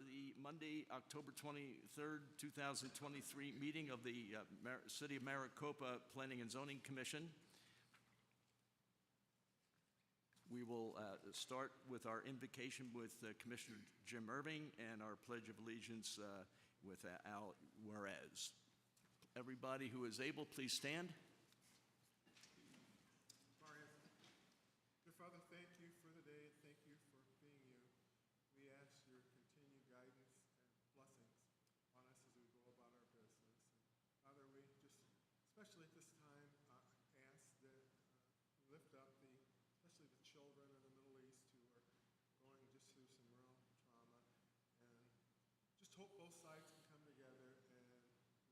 the Monday, October 23rd, 2023 meeting of the City of Maricopa Planning and Zoning Commission. We will start with our invocation with Commissioner Jim Irving and our Pledge of Allegiance with Al Juarez. Everybody who is able, please stand. Dear Father, thank you for the day. Thank you for being you. We ask your continued guidance and blessings on us as we go about our business. And Father, we just, especially at this time, ask that we lift up especially the children in the Middle East who are going just through some real trauma, and just hope both sides can come together and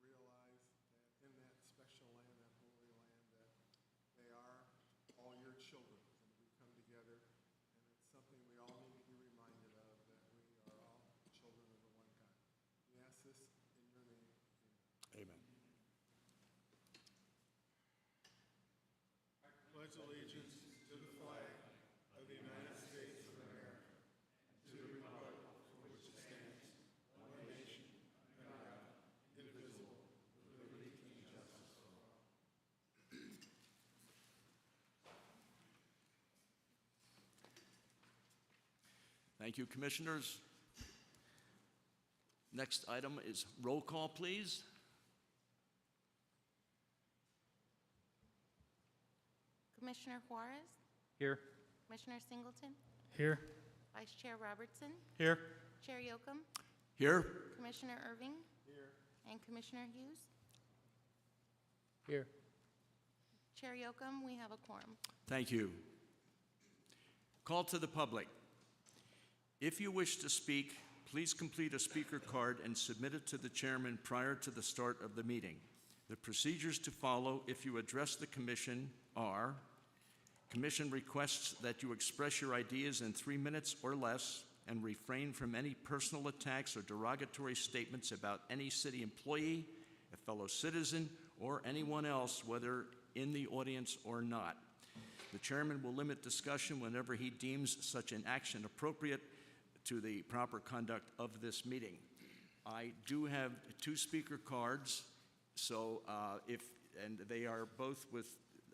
realize that in that special land, that holy land, that they are all your children. Come together, and it's something we all need to be reminded of, that we are all children of the one God. We ask this in your name. Amen. I pledge allegiance to the flag of the United States of America, and to the republic for which it stands, one nation, under God, indivisible, with liberty and justice for all. Thank you, Commissioners. Next item is roll call, please. Commissioner Juarez? Here. Commissioner Singleton? Here. Vice Chair Robertson? Here. Chair Yocum? Here. Commissioner Irving? Here. And Commissioner Hughes? Here. Chair Yocum, we have a quorum. Thank you. Call to the public. If you wish to speak, please complete a speaker card and submit it to the chairman prior to the start of the meeting. The procedures to follow if you address the commission are: commission requests that you express your ideas in 3 minutes or less and refrain from any personal attacks or derogatory statements about any city employee, a fellow citizen, or anyone else, whether in the audience or not. The chairman will limit discussion whenever he deems such an action appropriate to the proper conduct of this meeting. I do have 2 speaker cards, so and they are both with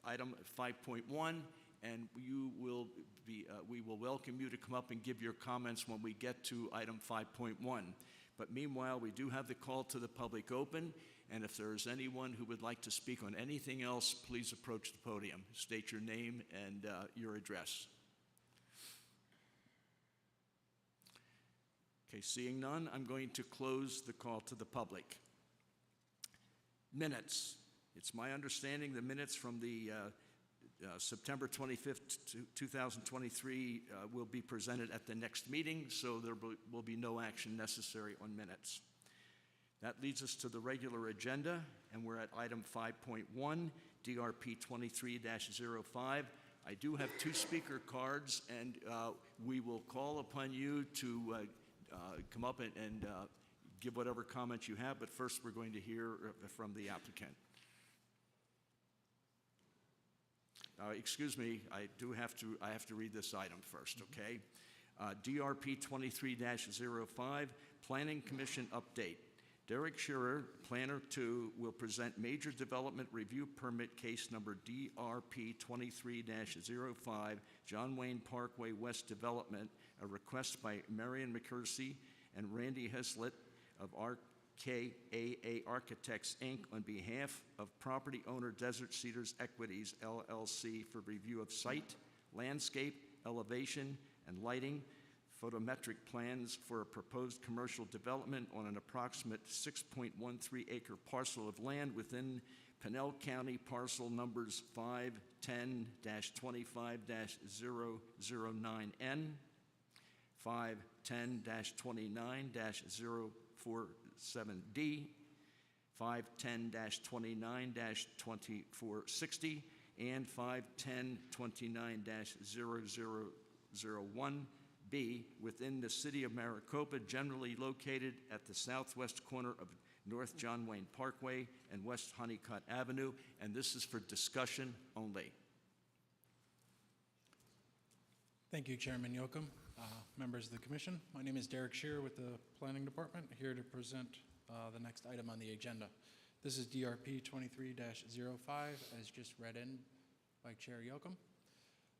item 5.1, and we will welcome you to come up and give your comments when we get to item 5.1. But meanwhile, we do have the call to the public open, and if there is anyone who would like to speak on anything else, please approach the podium. State your name and your address. Okay, seeing none, I'm going to close the call to the public. Minutes. It's my understanding the minutes from the September 25th, 2023 will be presented at the next meeting, so there will be no action necessary on minutes. That leads us to the regular agenda, and we're at item 5.1, DRP 23-05. I do have 2 speaker cards, and we will call upon you to come up and give whatever comments you have, but first we're going to hear from the applicant. Excuse me, I have to read this item first, okay? DRP 23-05, Planning Commission update. Derek Shearer, Planner 2, will present Major Development Review Permit case number DRP 23-05, John Wayne Parkway West Development, a request by Marion McCursey and Randy Heslett of RKAA Architects, Inc. on behalf of property owner Desert Cedars Equities, LLC, for review of site, landscape, elevation, and lighting, photometric plans for a proposed commercial development on an approximate 6.13 acre parcel of land within Pinell County, parcel numbers 510-25-009N, 510-29-047D, 510-29-2460, and 510-29-0001B within the City of Maricopa, generally located at the southwest corner of North John Wayne Parkway and West Honeycutt Avenue, and this is for discussion only. Thank you, Chairman Yocum. members of the commission. My name is Derek Shearer with the Planning Department, here to present the next item on the agenda. This is DRP 23-05, as just read in by Chair Yocum.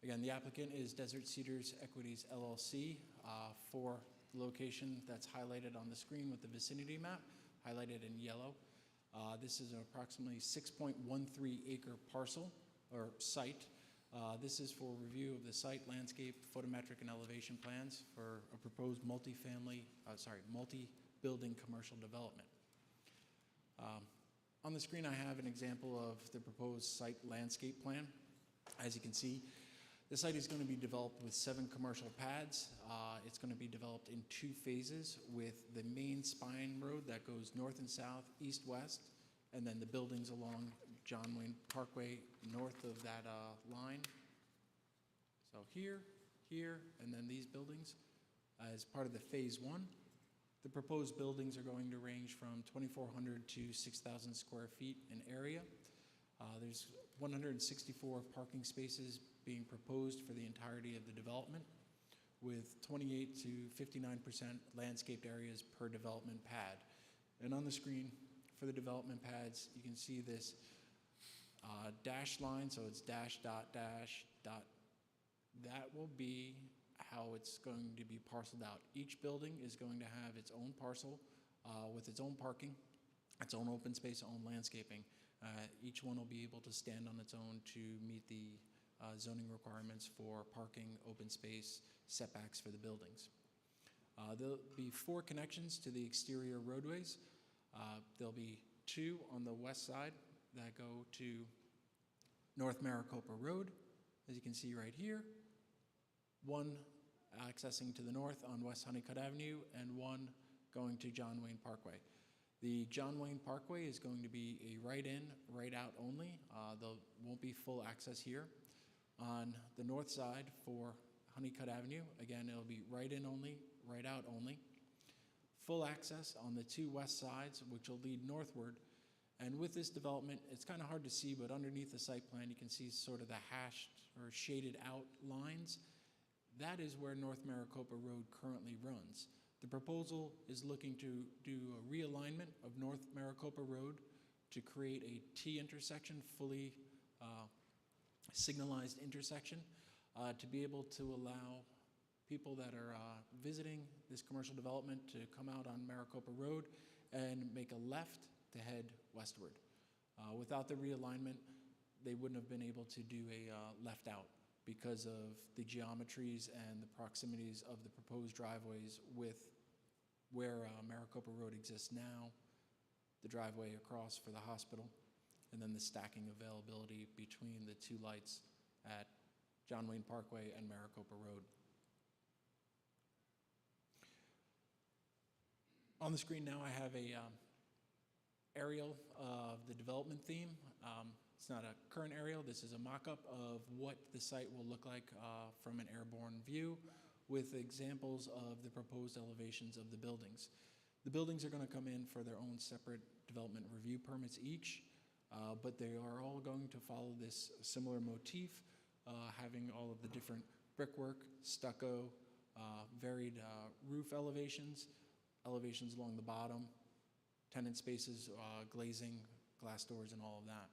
Again, the applicant is Desert Cedars Equities LLC for the location that's highlighted on the screen with the vicinity map, highlighted in yellow. This is an approximately 6.13 acre parcel or site. This is for review of the site, landscape, photometric, and elevation plans for a proposed multi-building commercial development. On the screen, I have an example of the proposed site landscape plan. As you can see, the site is going to be developed with 7 commercial pads. It's going to be developed in 2 phases, with the main spine road that goes north and south, east-west, and then the buildings along John Wayne Parkway north of that line. So here, and then these buildings as part of the phase 1. The proposed buildings are going to range from 2,400 to 6,000 square feet in area. There's 164 parking spaces being proposed for the entirety of the development, with 28 to 59% landscaped areas per development pad. And on the screen for the development pads, you can see this dashed line, so it's dash, dot, dash, dot. That will be how it's going to be parceled out. Each building is going to have its own parcel with its own parking, its own open space, own landscaping. Each one will be able to stand on its own to meet the zoning requirements for parking, open space, setbacks for the buildings. There'll be 4 connections to the exterior roadways. There'll be 2 on the west side that go to North Maricopa Road, as you can see right here. 1 accessing to the north on West Honeycutt Avenue, and 1 going to John Wayne Parkway. The John Wayne Parkway is going to be a right-in, right-out only. There won't be full access here. On the north side for Honeycutt Avenue, again, it'll be right-in only, right-out only. Full access on the 2 west sides, which will lead northward. And with this development, it's kind of hard to see, but underneath the site plan, you can see sort of the hashed or shaded out lines. That is where North Maricopa Road currently runs. The proposal is looking to do a realignment of North Maricopa Road to create a T intersection, fully signalized intersection, to be able to allow people that are visiting this commercial development to come out on Maricopa Road and make a left to head westward. Without the realignment, they wouldn't have been able to do a left out because of the geometries and the proximities of the proposed driveways with where Maricopa Road exists now, the driveway across for the hospital, and then the stacking availability between the 2 lights at John Wayne Parkway and Maricopa Road. On the screen now I have a aerial of the development theme. It's not a current aerial. This is a mock-up of what the site will look like from an airborne view, with examples of the proposed elevations of the buildings. The buildings are going to come in for their own separate development review permits each, but they are all going to follow this similar motif, having all of the different brickwork, stucco, varied roof elevations, elevations along the bottom, tenant spaces, glazing, glass doors, and all of that.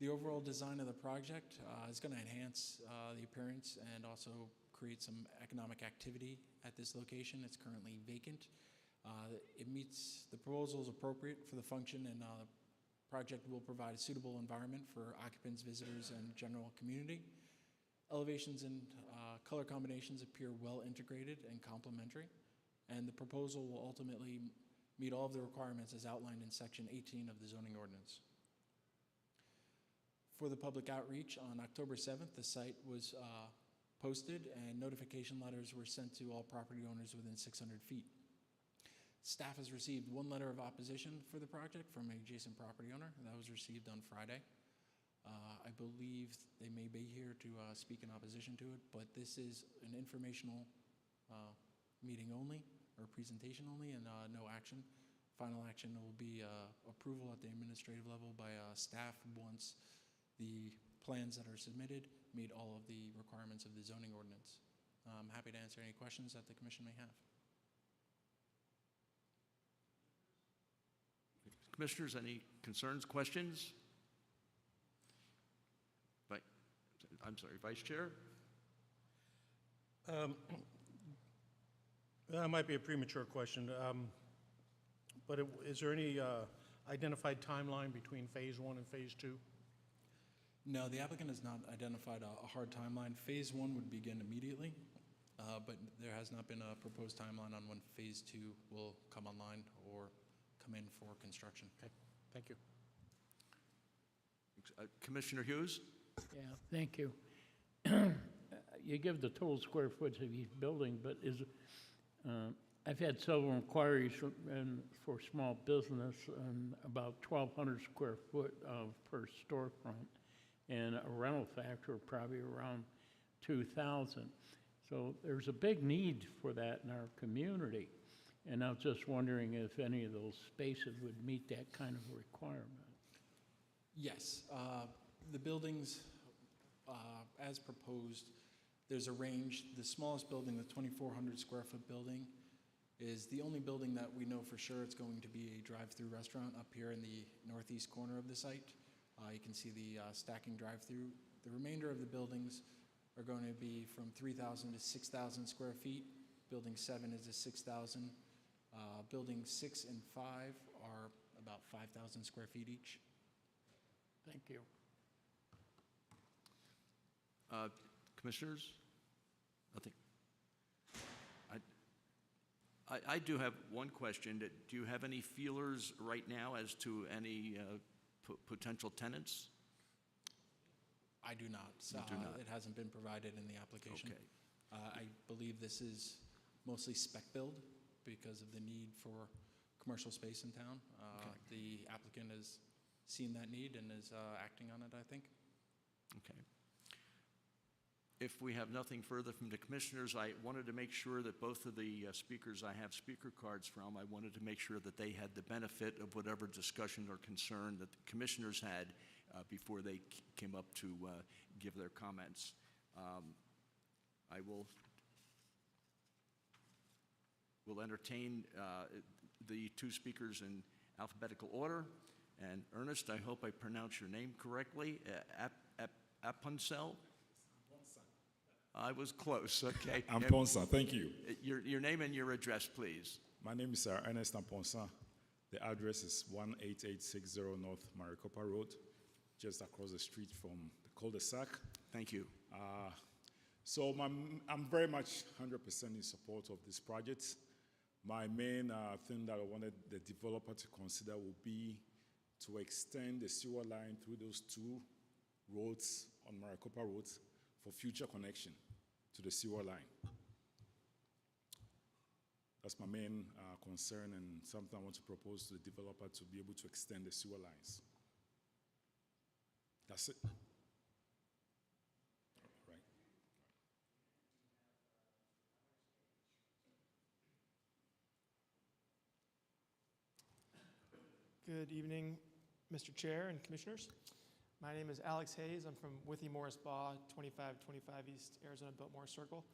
The overall design of the project is going to enhance the appearance and also create some economic activity at this location. It's currently vacant. It meets the proposal is appropriate for the function, and the project will provide a suitable environment for occupants, visitors, and general community. Elevations and color combinations appear well integrated and complementary, and the proposal will ultimately meet all of the requirements as outlined in Section 18 of the zoning ordinance. For the public outreach, on October 7th, the site was posted and notification letters were sent to all property owners within 600 feet. Staff has received 1 letter of opposition for the project from an adjacent property owner, and that was received on Friday. I believe they may be here to speak in opposition to it, but this is an informational meeting only, or presentation only, and no action. Final action will be approval at the administrative level by staff once the plans that are submitted meet all of the requirements of the zoning ordinance. I'm happy to answer any questions that the commission may have. Commissioners, any concerns, questions? I'm sorry, Vice Chair? That might be a premature question, but is there any identified timeline between Phase 1 and Phase 2? No, the applicant has not identified a hard timeline. Phase 1 would begin immediately, but there has not been a proposed timeline on when Phase 2 will come online or come in for construction. Okay, thank you. Commissioner Hughes? Yeah, thank you. You give the total square footage of each building, but I've had several inquiries for small business on about 1,200 square foot per storefront, and a rental factor of probably around 2,000. So there's a big need for that in our community. And I was just wondering if any of those spaces would meet that kind of requirement. Yes, the buildings, as proposed, there's a range. The smallest building, the 2,400 square foot building, is the only building that we know for sure it's going to be a drive-through restaurant up here in the northeast corner of the site. You can see the stacking drive-through. The remainder of the buildings are going to be from 3,000 to 6,000 square feet. Building 7 is a 6,000. Buildings 6 and 5 are about 5,000 square feet each. Thank you. Commissioners? Nothing. I do have one question. Do you have any feelers right now as to any potential tenants? I do not. You do not. It hasn't been provided in the application. Okay. I believe this is mostly spec build because of the need for commercial space in town. Okay. The applicant has seen that need and is acting on it, I think. Okay. If we have nothing further from the commissioners, I wanted to make sure that both of the speakers I have speaker cards from, I wanted to make sure that they had the benefit of whatever discussion or concern that the commissioners had before they came up to give their comments. I will entertain the two speakers in alphabetical order. And Ernest, I hope I pronounce your name correctly. Apuncel? I was close, okay. Amponsa, thank you. Your name and your address, please. My name is Ernest Amponsa. The address is 18860 North Maricopa Road, just across the street from the cul-de-sac. Thank you. So I'm very much 100% in support of this project. My main thing that I wanted the developer to consider would be to extend the sewer line through those two roads on Maricopa Road for future connection to the sewer line. That's my main concern and something I want to propose to the developer to be able to extend the sewer lines. That's it. Right. Good evening, Mr. Chair and Commissioners. My name is Alex Hayes. I'm from Withy Morris Baugh, 2525 East Arizona Biltmore Circle.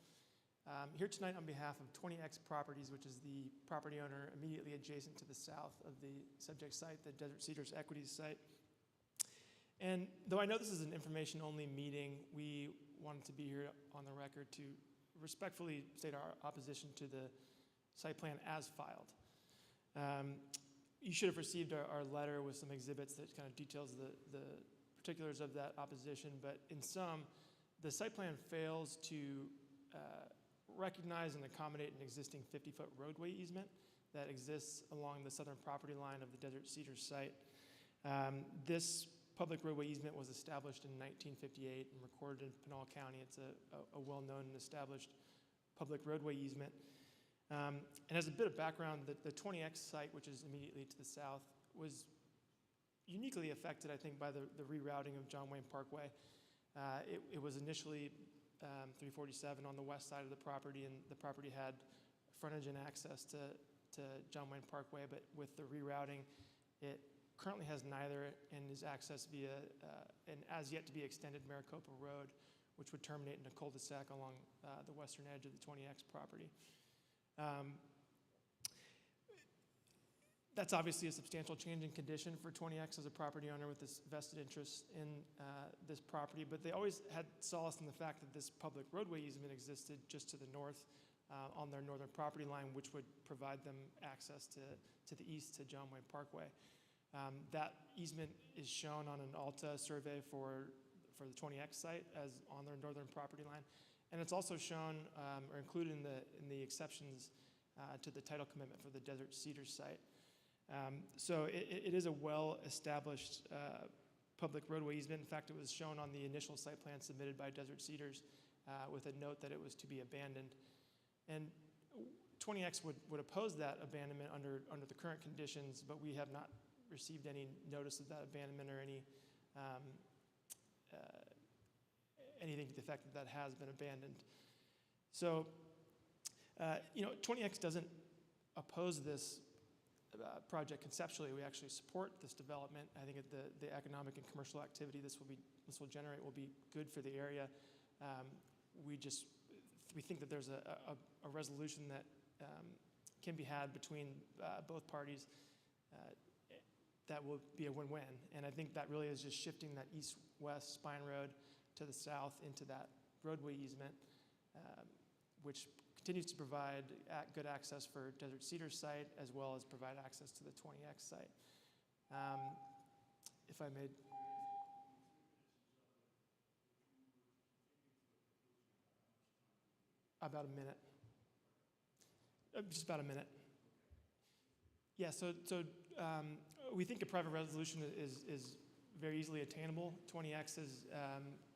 Here tonight on behalf of 20X Properties, which is the property owner immediately adjacent to the south of the subject site, the Desert Cedars Equities site. And though I know this is an information-only meeting, we wanted to be here on the record to respectfully state our opposition to the site plan as filed. You should have received our letter with some exhibits that kind of details the particulars of that opposition, but in sum, the site plan fails to recognize and accommodate an existing 50-foot roadway easement that exists along the southern property line of the Desert Cedars site. This public roadway easement was established in 1958 and recorded in Pinal County. It's a well-known and established public roadway easement. And as a bit of background, the 20X site, which is immediately to the south, was uniquely affected, I think, by the rerouting of John Wayne Parkway. It was initially 347 on the west side of the property, and the property had frontage and access to John Wayne Parkway, but with the rerouting, it currently has neither and is accessed via an as yet to be extended Maricopa Road, which would terminate in a cul-de-sac along the western edge of the 20X property. That's obviously a substantial change in condition for 20X as a property owner with this vested interest in this property, but they always had solace in the fact that this public roadway easement existed just to the north on their northern property line, which would provide them access to the east to John Wayne Parkway. That easement is shown on an ALTA survey for the 20X site as on their northern property line, and it's also shown or included in the exceptions to the title commitment for the Desert Cedars site. So it is a well-established public roadway easement. In fact, it was shown on the initial site plan submitted by Desert Cedars with a note that it was to be abandoned. And 20X would oppose that abandonment under the current conditions, but we have not received any notice of that abandonment or anything to the effect that has been abandoned. So, 20X doesn't oppose this project conceptually. We actually support this development. I think the economic and commercial activity this will generate will be good for the area. We think that there's a resolution that can be had between both parties that will be a win-win. And I think that really is just shifting that east-west spine road to the south into that roadway easement, which continues to provide good access for Desert Cedars site as well as provide access to the 20X site. If I may. About a minute. Just about a minute. Yeah, so we think a private resolution is very easily attainable. 20X has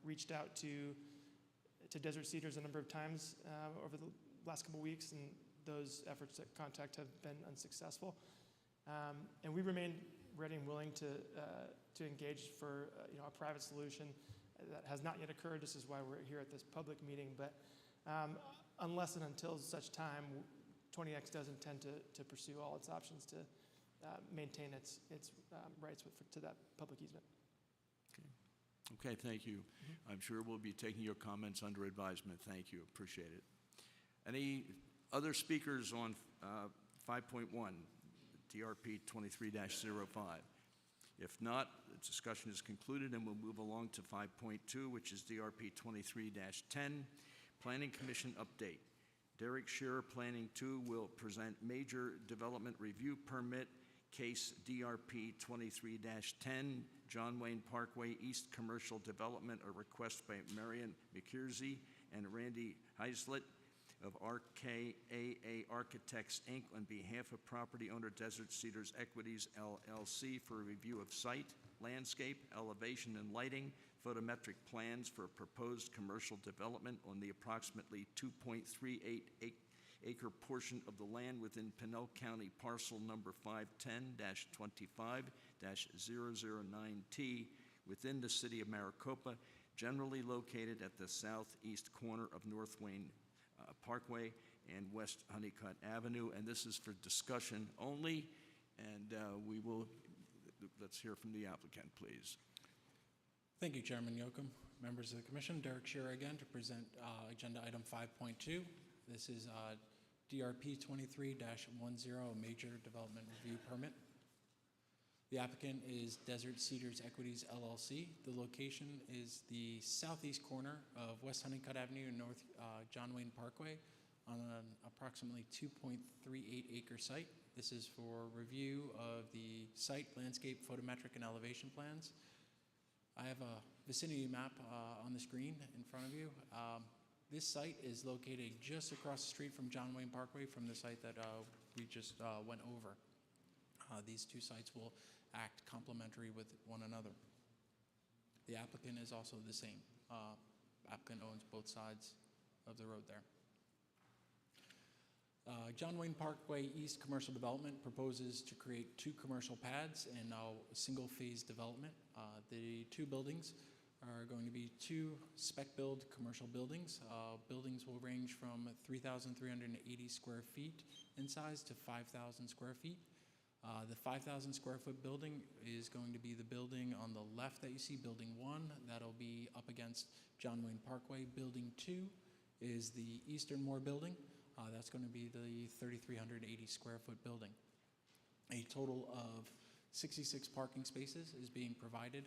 reached out to Desert Cedars a number of times over the last couple of weeks, and those efforts at contact have been unsuccessful. And we remain ready and willing to engage for a private solution that has not yet occurred. This is why we're here at this public meeting. But unless and until such time, 20X does intend to pursue all its options to maintain its rights to that public easement. Okay, thank you. I'm sure we'll be taking your comments under advisement. Thank you, appreciate it. Any other speakers on 5.1, DRP 23-05? If not, the discussion is concluded and we'll move along to 5.2, which is DRP 23-10, Planning Commission update. Derek Shearer, Planning 2, will present major development review permit case DRP 23-10, John Wayne Parkway East Commercial Development, a request by Marion McKersey and Randy Heislett of RKAA Architects, Inc. on behalf of property owner Desert Cedars Equities, LLC, for a review of site, landscape, elevation and lighting, photometric plans for a proposed commercial development on the approximately 2.38 acre portion of the land within Pinell County parcel number 510-25-009T within the city of Maricopa, generally located at the southeast corner of North Wayne Parkway and West Honeycutt Avenue. And this is for discussion only, and let's hear from the applicant, please. Thank you, Chairman Yocum. Members of the Commission, Derek Shearer again to present agenda item 5.2. This is DRP 23-10, Major Development Review Permit. The applicant is Desert Cedars Equities, LLC. The location is the southeast corner of West Honeycutt Avenue and North John Wayne Parkway on an approximately 2.38 acre site. This is for review of the site, landscape, photometric, and elevation plans. I have a vicinity map on the screen in front of you. This site is located just across the street from John Wayne Parkway from the site that we just went over. These two sites will act complementary with one another. The applicant is also the same. Applicant owns both sides of the road there. John Wayne Parkway East Commercial Development proposes to create 2 commercial pads and a single-phase development. The 2 buildings are going to be 2 spec-build commercial buildings. Buildings will range from 3,380 square feet in size to 5,000 square feet. The 5,000 square foot building is going to be the building on the left that you see, Building 1. That'll be up against John Wayne Parkway. Building 2 is the Easternmore building. That's going to be the 3,380 square foot building. A total of 66 parking spaces is being provided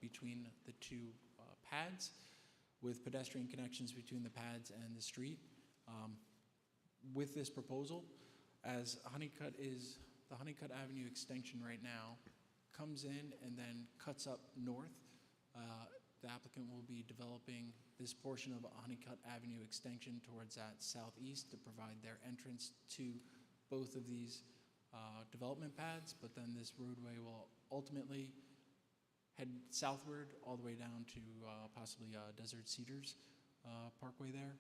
between the two pads, with pedestrian connections between the pads and the street. With this proposal, as the Honeycutt Avenue extension right now comes in and then cuts up north, the applicant will be developing this portion of Honeycutt Avenue extension towards that southeast to provide their entrance to both of these development pads, but then this roadway will ultimately head southward all the way down to possibly Desert Cedars Parkway there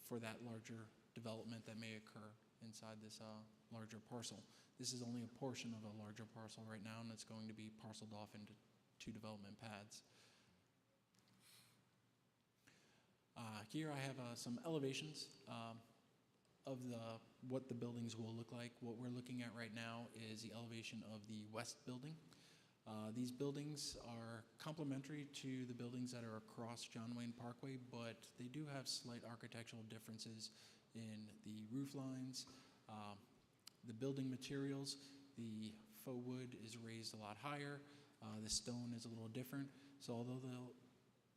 for that larger development that may occur inside this larger parcel. This is only a portion of a larger parcel right now, and it's going to be parceled off into 2 development pads. Here I have some elevations of what the buildings will look like. What we're looking at right now is the elevation of the west building. These buildings are complementary to the buildings that are across John Wayne Parkway, but they do have slight architectural differences in the roof lines, the building materials. The faux wood is raised a lot higher. The stone is a little different. So although they'll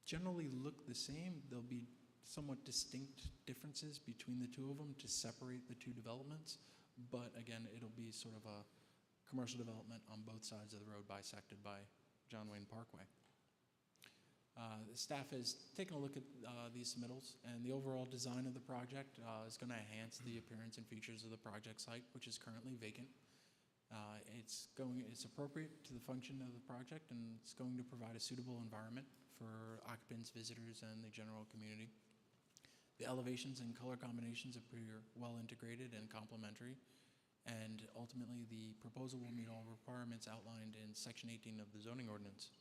generally look the same, there'll be somewhat distinct differences between the two of them to separate the two developments. But again, it'll be sort of a commercial development on both sides of the road bisected by John Wayne Parkway. The staff has taken a look at these submittals, and the overall design of the project is going to enhance the appearance and features of the project site, which is currently vacant. It's appropriate to the function of the project, and it's going to provide a suitable environment for occupants, visitors, and the general community. The elevations and color combinations appear well integrated and complementary, and ultimately the proposal will meet all requirements outlined in Section 18 of the zoning ordinance.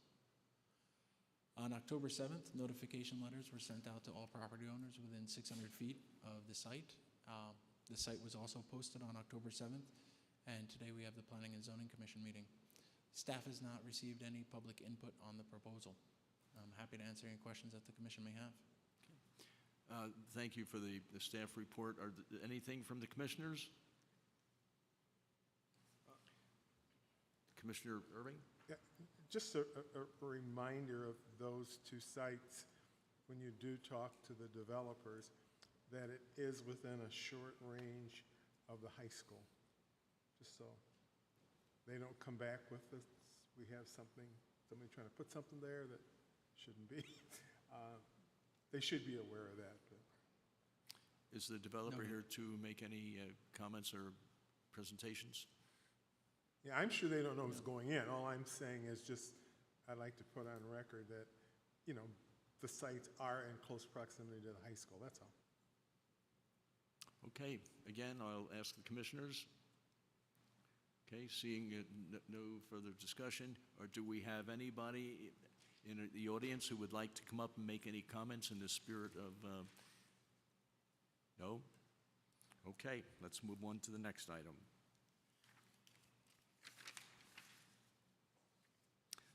On October 7th, notification letters were sent out to all property owners within 600 feet of the site. The site was also posted on October 7th, and today we have the Planning and Zoning Commission meeting. Staff has not received any public input on the proposal. I'm happy to answer any questions that the commission may have. Thank you for the staff report. Anything from the commissioners? Commissioner Irving? Yeah, just a reminder of those 2 sites, when you do talk to the developers, that it is within a short range of the high school, just so they don't come back with us. We have somebody trying to put something there that shouldn't be. They should be aware of that. But. Is the developer here to make any comments or presentations? Yeah, I'm sure they don't know what's going in. All I'm saying is just, I'd like to put on record that, the sites are in close proximity to the high school, that's all. Okay, again, I'll ask the commissioners. Okay, seeing no further discussion, or do we have anybody in the audience who would like to come up and make any comments in the spirit of, no? Okay, let's move on to the next item.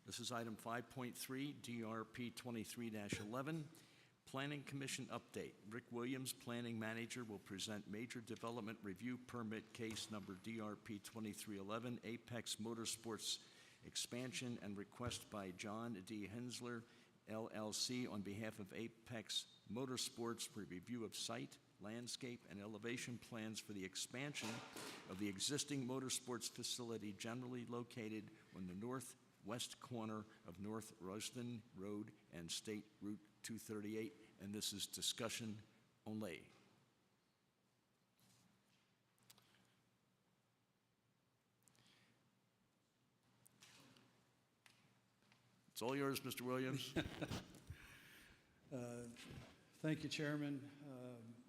This is item 5.3, DRP 23-11, Planning Commission update. Rick Williams, Planning Manager, will present Major Development Review Permit Case Number DRP 2311, Apex Motorsports Expansion and request by John D. Hensler, LLC, on behalf of Apex Motorsports for review of site, landscape, and elevation plans for the expansion of the existing motorsports facility generally located on the northwest corner of North Ruston Road and State Route 238, and this is discussion only. It's all yours, Mr. Williams. Thank you, Chairman,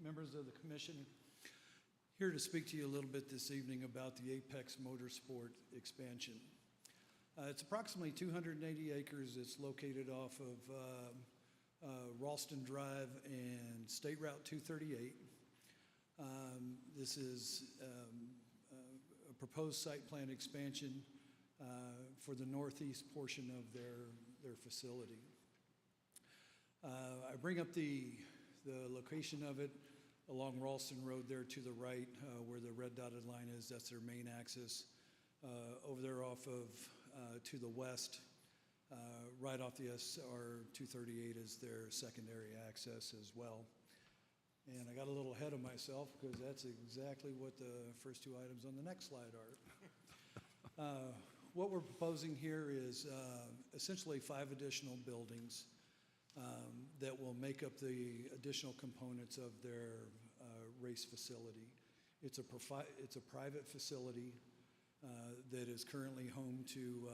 members of the commission. Here to speak to you a little bit this evening about the Apex Motorsport expansion. It's approximately 280 acres. It's located off of Ralston Drive and State Route 238. This is a proposed site plan expansion for the northeast portion of their facility. I bring up the location of it along Ralston Road there to the right, where the red dotted line is. That's their main axis. Over there off of to the west, right off the SR 238 is their secondary access as well. And I got a little ahead of myself because that's exactly what the first two items on the next slide are. What we're proposing here is essentially 5 additional buildings that will make up the additional components of their race facility. It's a private facility that is currently home to,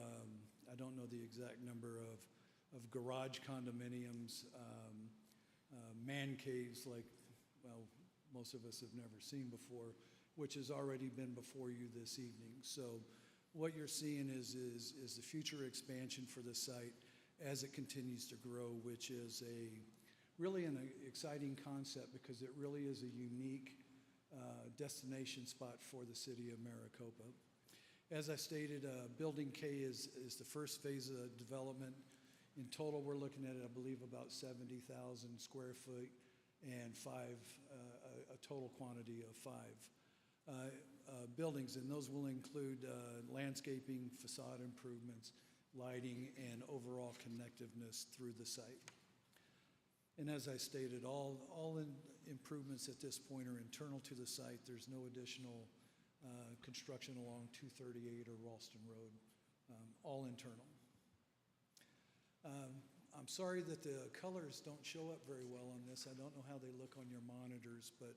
I don't know the exact number of garage condominiums, man caves like, well, most of us have never seen before, which has already been before you this evening. So what you're seeing is the future expansion for the site as it continues to grow, which is really an exciting concept because it really is a unique destination spot for the city of Maricopa. As I stated, Building K is the first phase of development. In total, we're looking at, I believe, about 70,000 square feet and a total quantity of 5 buildings, and those will include landscaping, facade improvements, lighting, and overall connectiveness through the site. And as I stated, all improvements at this point are internal to the site. There's no additional construction along 238 or Ralston Road, all internal. I'm sorry that the colors don't show up very well on this. I don't know how they look on your monitors, but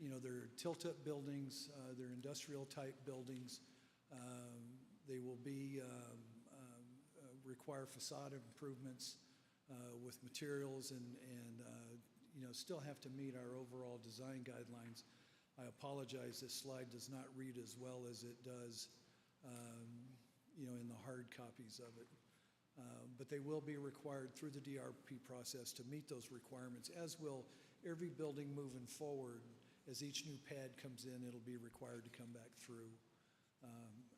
you know, they're tilt-up buildings, they're industrial-type buildings. They will be require facade improvements with materials and you know, still have to meet our overall design guidelines. I apologize, this slide does not read as well as it does you know, in the hard copies of it. But they will be required through the DRP process to meet those requirements, as will every building moving forward. As each new pad comes in, it'll be required to come back through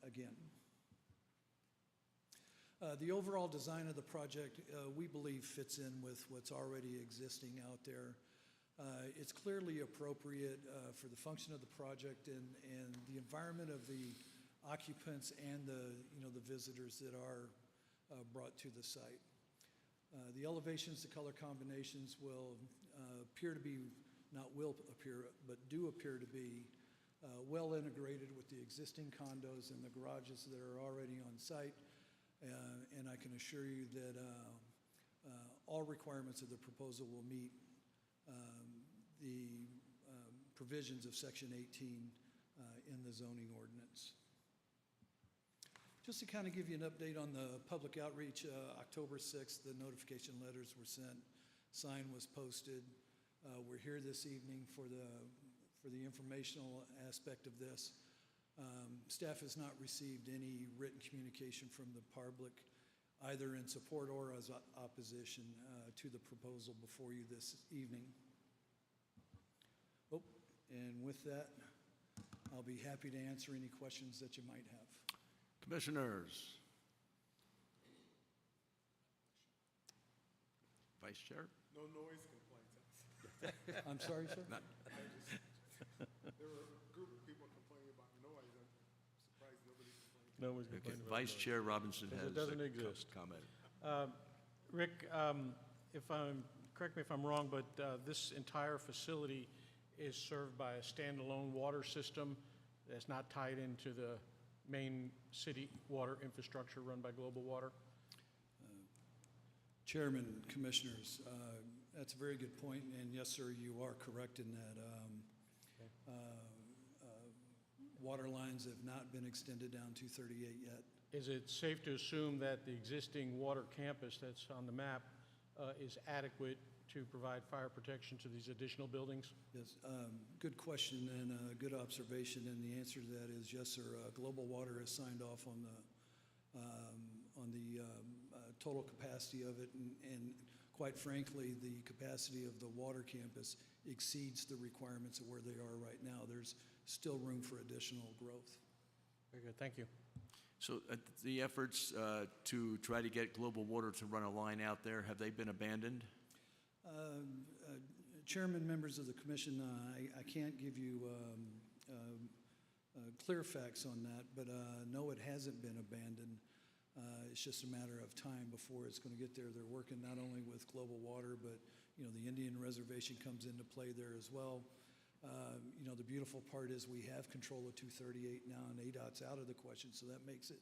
again. The overall design of the project, we believe, fits in with what's already existing out there. It's clearly appropriate for the function of the project and the environment of the occupants and the visitors that are brought to the site. The elevations, the color combinations will appear to be, not will appear, but do appear to be well integrated with the existing condos and the garages that are already on site. And I can assure you that all requirements of the proposal will meet the provisions of Section 18 in the zoning ordinance. Just to kind of give you an update on the public outreach, October 6th, the notification letters were sent, sign was posted. We're here this evening for the informational aspect of this. Staff has not received any written communication from the public, either in support or as opposition to the proposal before you this evening. Oh, and with that, I'll be happy to answer any questions that you might have. Commissioners. Vice Chair? No noise complaints. I'm sorry, sir? There were a group of people complaining about noise. I'm surprised nobody complained. No one's Okay, complaining about Vice noise. Chair Robinson Because has it doesn't a exist. comment. Rick, correct me if I'm wrong, but this entire facility is served by a standalone water system that's not tied into the main city water infrastructure run by Global Water? Chairman, Commissioners, that's a very good point, and yes, sir, you are correct in that. Water lines have not been extended down 238 yet. Is it safe to assume that the existing water campus that's on the map is adequate to provide fire protection to these additional buildings? Yes, good question and a good observation, and the answer to that is yes, sir. Global Water has signed off on the total capacity of it, and quite frankly, the capacity of the water campus exceeds the requirements of where they are right now. There's still room for additional growth. Very good, thank you. So the efforts to try to get Global Water to run a line out there, have they been abandoned? Chairman, members of the commission, I can't give you clear facts on that, but no, it hasn't been abandoned. It's just a matter of time before it's going to get there. They're working not only with Global Water, but the Indian Reservation comes into play there as well. The beautiful part is we have control of 238 now, and ADOT's out of the question, so that makes it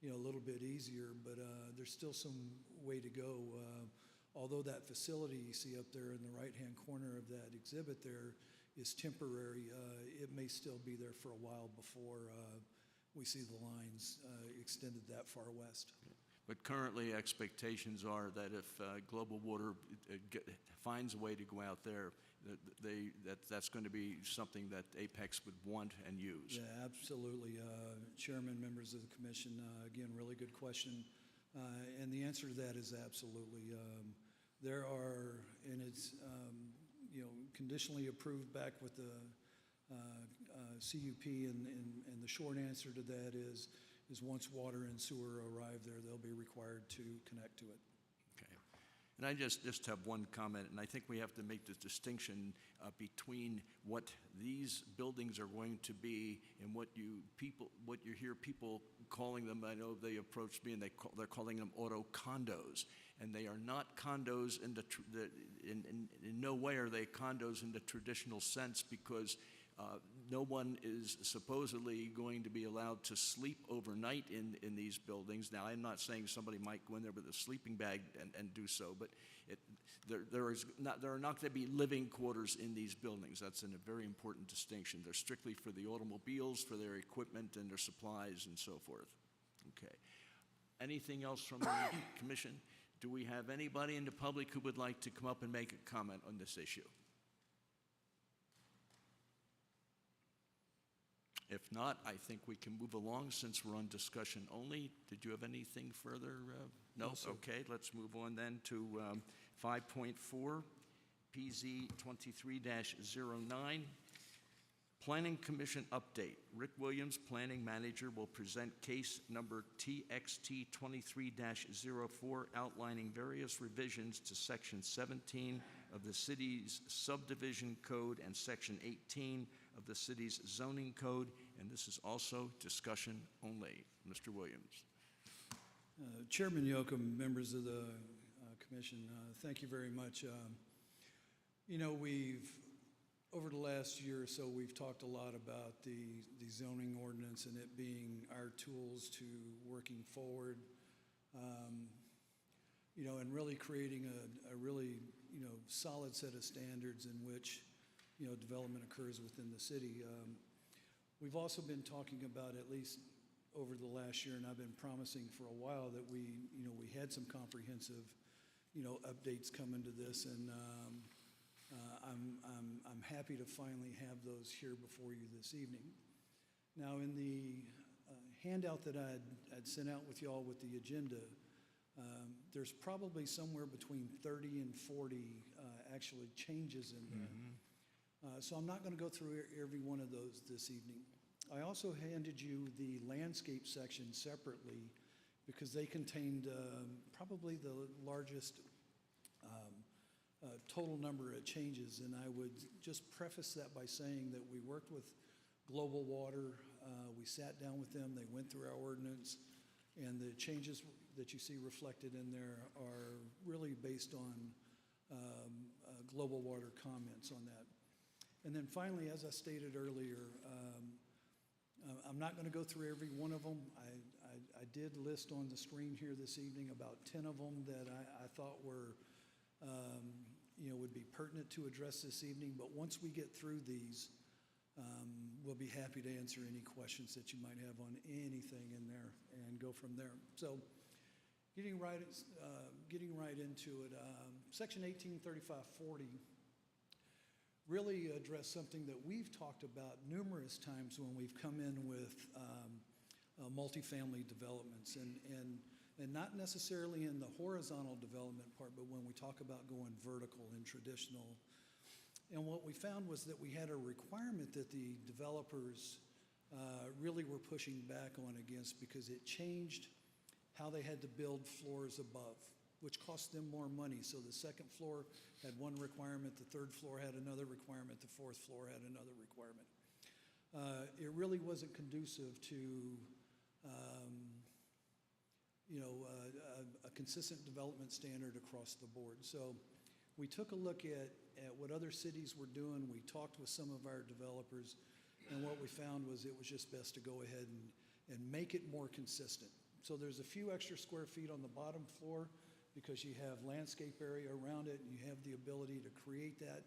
a little bit easier. But there's still some way to go. Although that facility you see up there in the right-hand corner of that exhibit there is temporary, it may still be there for a while before we see the lines extended that far west. But currently, expectations are that if Global Water finds a way to go out there, that's going to be something that Apex would want and use. Yeah, absolutely. Chairman, members of the commission, again, really good question. And the answer to that is absolutely. There are, and it's conditionally approved back with the CUP, and the short answer to that is once water and sewer arrive there, they'll be required to connect to it. Okay. And I just have one comment, and I think we have to make the distinction between what these buildings are going to be and what you hear people calling them. I know they approached me and they're calling them auto condos, and they are not condos in in no way are they condos in the traditional sense, because no one is supposedly going to be allowed to sleep overnight in these buildings. Now, I'm not saying somebody might go in there with a sleeping bag and do so, but there are not going to be living quarters in these buildings. That's a very important distinction. They're strictly for the automobiles, for their equipment and their supplies and so forth. Okay. Anything else from the commission? Do we have anybody in the public who would like to come up and make a comment on this issue? If not, I think we can move along since we're on discussion only. Did you have anything further? No? Okay, let's move on then to 5.4, PZ 23-09. Planning Commission update. Rick Williams, Planning Manager, will present case number TXT 23-04, outlining various revisions to Section 17 of the city's subdivision code and Section 18 of the city's zoning code, and this is also discussion only. Mr. Williams. Chairman Yocum, members of the commission, thank you very much. Over the last year or so, we've talked a lot about the zoning ordinance and it being our tools to working forward, and really creating a really, solid set of standards in which, development occurs within the city. We've also been talking about, at least over the last year, and I've been promising for a while, that we had some comprehensive, updates coming to this, and I'm happy to finally have those here before you this evening. Now, in the handout that I'd sent out with y'all with the agenda, there's probably somewhere between 30 and 40 actually changes in there. So I'm not going to go through every one of those this evening. I also handed you the landscape section separately because they contained probably the largest total number of changes, and I would just preface that by saying that we worked with Global Water, we sat down with them, they went through our ordinance, and the changes that you see reflected in there are really based on Global Water comments on that. And then finally, as I stated earlier, I'm not going to go through every one of them. I did list on the screen here this evening about 10 of them that I thought were would be pertinent to address this evening. But once we get through these, we'll be happy to answer any questions that you might have on anything in there and go from there. So getting right into it, Section 183540 really addressed something that we've talked about numerous times when we've come in with multifamily developments, and not necessarily in the horizontal development part, but when we talk about going vertical and traditional. And what we found was that we had a requirement that the developers really were pushing back on against because it changed how they had to build floors above, which cost them more money. So the second floor had one requirement, the third floor had another requirement, the fourth floor had another requirement. It really wasn't conducive to a consistent development standard across the board. So we took a look at what other cities were doing. We talked with some of our developers, and what we found was it was just best to go ahead and make it more consistent. So there's a few extra square feet on the bottom floor because you have landscape area around it and you have the ability to create that.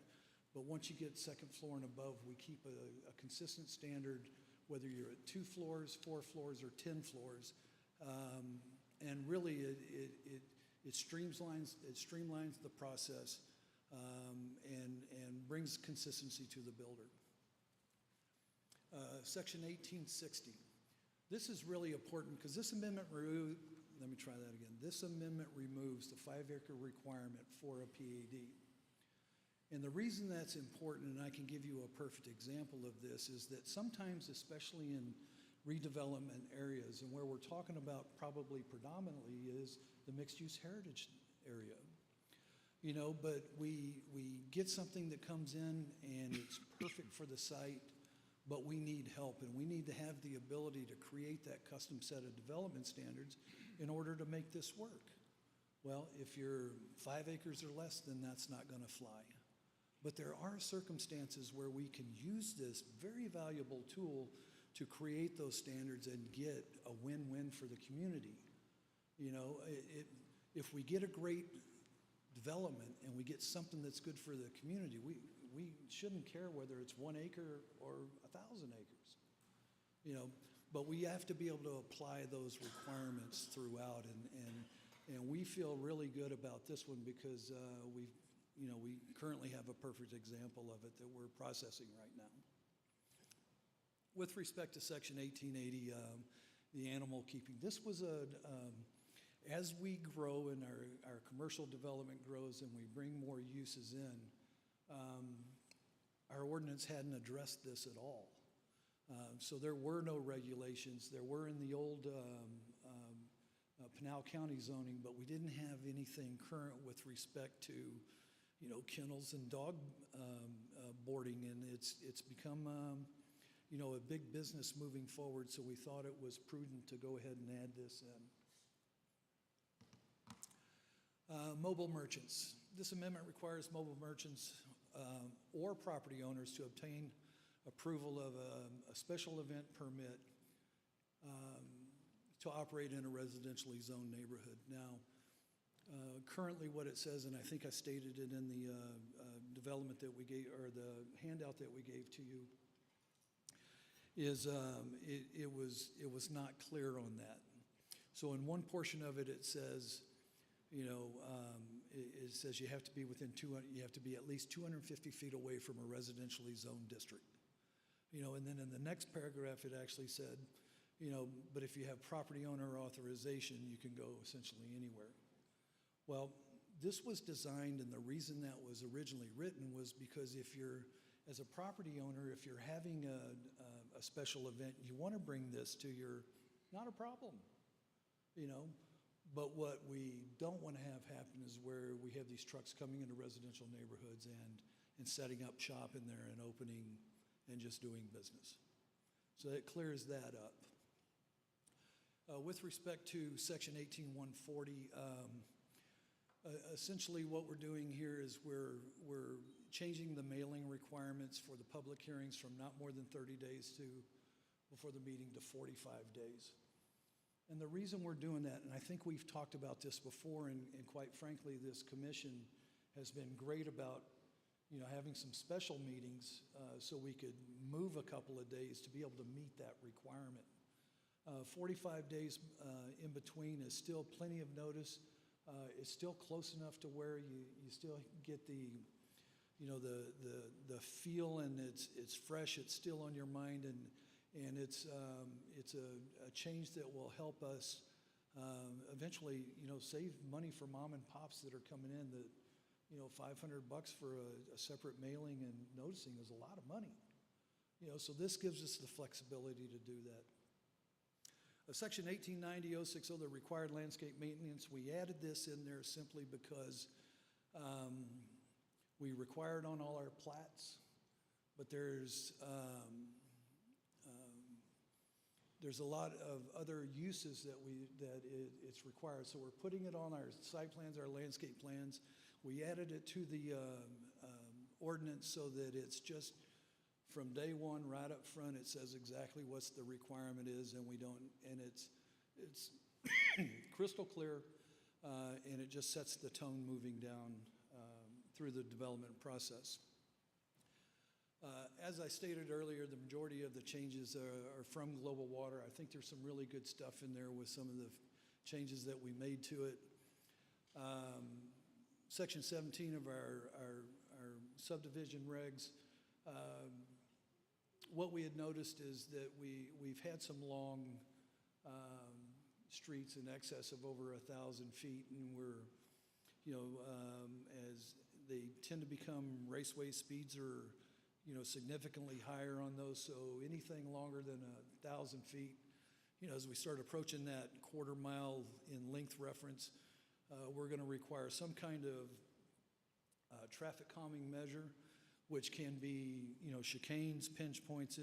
But once you get second floor and above, we keep a consistent standard, whether you're at 2 floors, 4 floors, or 10 floors. And really, it streamlines the process and brings consistency to the builder. Section 1860. This is really important because this amendment This amendment removes the 5-acre requirement for a PAD. And the reason that's important, and I can give you a perfect example of this, is that sometimes, especially in redevelopment areas, and where we're talking about probably predominantly is the mixed-use heritage area. You know, but we get something that comes in and it's perfect for the site, but we need help, and we need to have the ability to create that custom set of development standards in order to make this work. Well, if you're 5 acres or less, then that's not going to fly. But there are circumstances where we can use this very valuable tool to create those standards and get a win-win for the community. You know, if we get a great development and we get something that's good for the community, we shouldn't care whether it's 1 acre or 1,000 acres. You know, but we have to be able to apply those requirements throughout, and we feel really good about this one because we currently have a perfect example of it that we're processing right now. With respect to Section 1880, the animal keeping, this was as we grow and our commercial development grows and we bring more uses in, our ordinance hadn't addressed this at all. So there were no regulations. There were in the old Pinal County zoning, but we didn't have anything current with respect to, you know, kennels and dog boarding, and it's become, you know, a big business moving forward, so we thought it was prudent to go ahead and add this in. Mobile merchants. This amendment requires mobile merchants or property owners to obtain approval of a special event permit to operate in a residentially zoned neighborhood. Now, currently what it says, and I think I stated it in the development that we gave, or the handout that we gave to you, is it was not clear on that. So in one portion of it, it says, you know, it says you have to be you have to be at least 250 feet away from a residentially zoned district. You know, and then in the next paragraph, it actually said, you know, but if you have property owner authorization, you can go essentially anywhere. Well, this was designed, and the reason that was originally written was because if you're, as a property owner, if you're having a special event, you want to bring this to your, not a problem, you know. But what we don't want to have happen is where we have these trucks coming into residential neighborhoods and setting up shop in there and opening and just doing business. So it clears that up. With respect to Section 18140, essentially what we're doing here is we're changing the mailing requirements for the public hearings from not more than 30 days before the meeting to 45 days. And the reason we're doing that, and I think we've talked about this before, and quite frankly, this commission has been great about, you know, having some special meetings so we could move a couple of days to be able to meet that requirement. 45 days in between is still plenty of notice. It's still close enough to where you still get the, you know, the feel, and it's fresh. It's still on your mind, and it's a change that will help us eventually, you know, save money for mom and pops that are coming in. That, you know, $500 for a separate mailing and noticing is a lot of money. So this gives us the flexibility to do that. Section 1890-060, the required landscape maintenance, we added this in there simply because we require it on all our plats, but there's a lot of other uses that it's required. So we're putting it on our site plans, our landscape plans. We added it to the ordinance so that it's just from day one, right up front, it says exactly what's the requirement is, and it's crystal clear, and it just sets the tone moving down through the development process. As I stated earlier, the majority of the changes are from Global Water. I think there's some really good stuff in there with some of the changes that we made to it. Section 17 of our subdivision regs, what we had noticed is that we've had some long streets in excess of over 1,000 feet, and we're, as they tend to become raceway speeds are, significantly higher on those. So anything longer than 1,000 feet, as we start approaching that quarter mile in length reference, we're going to require some kind of traffic calming measure, which can be, chicanes, pinch points.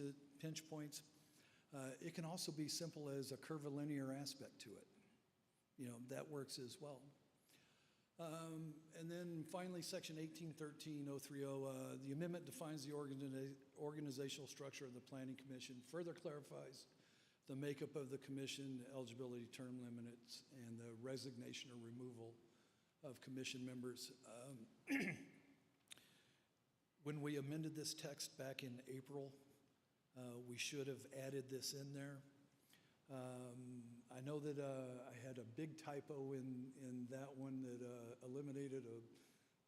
It can also be simple as a curvilinear aspect to it. That works as well. And then finally, Section 1813-030, the amendment defines the organizational structure of the Planning Commission, further clarifies the makeup of the commission, eligibility, term limits, and the resignation or removal of commission members. When we amended this text back in April, we should have added this in there. I know that I had a big typo in that one that eliminated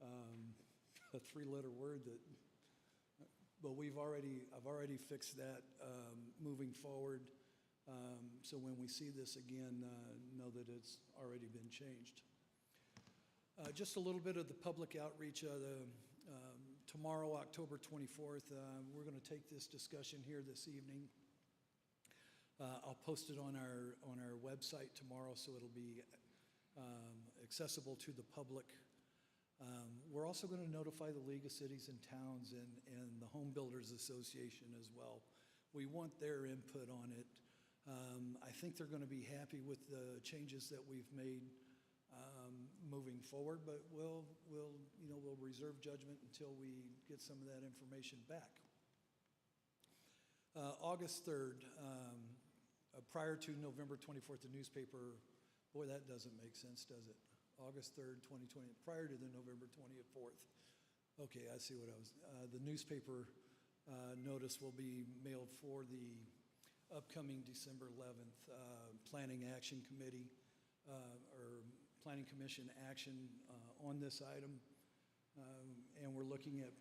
a three-letter word but I've already fixed that moving forward. So when we see this again, know that it's already been changed. Just a little bit of the public outreach. Tomorrow, October 24th, we're going to take this discussion here this evening. I'll post it on our website tomorrow, so it'll be accessible to the public. We're also going to notify the League of Cities and Towns and the Home Builders Association as well. We want their input on it. I think they're going to be happy with the changes that we've made moving forward, but we'll reserve judgment until we get some of that information back. August 3rd, prior to November 24th, the newspaper, boy, that doesn't make sense, does it? August 3rd, 2020, prior to the November 24th. Okay, I see what I was, the newspaper notice will be mailed for the upcoming December 11th Planning Action Committee or Planning Commission action on this item, and we're looking at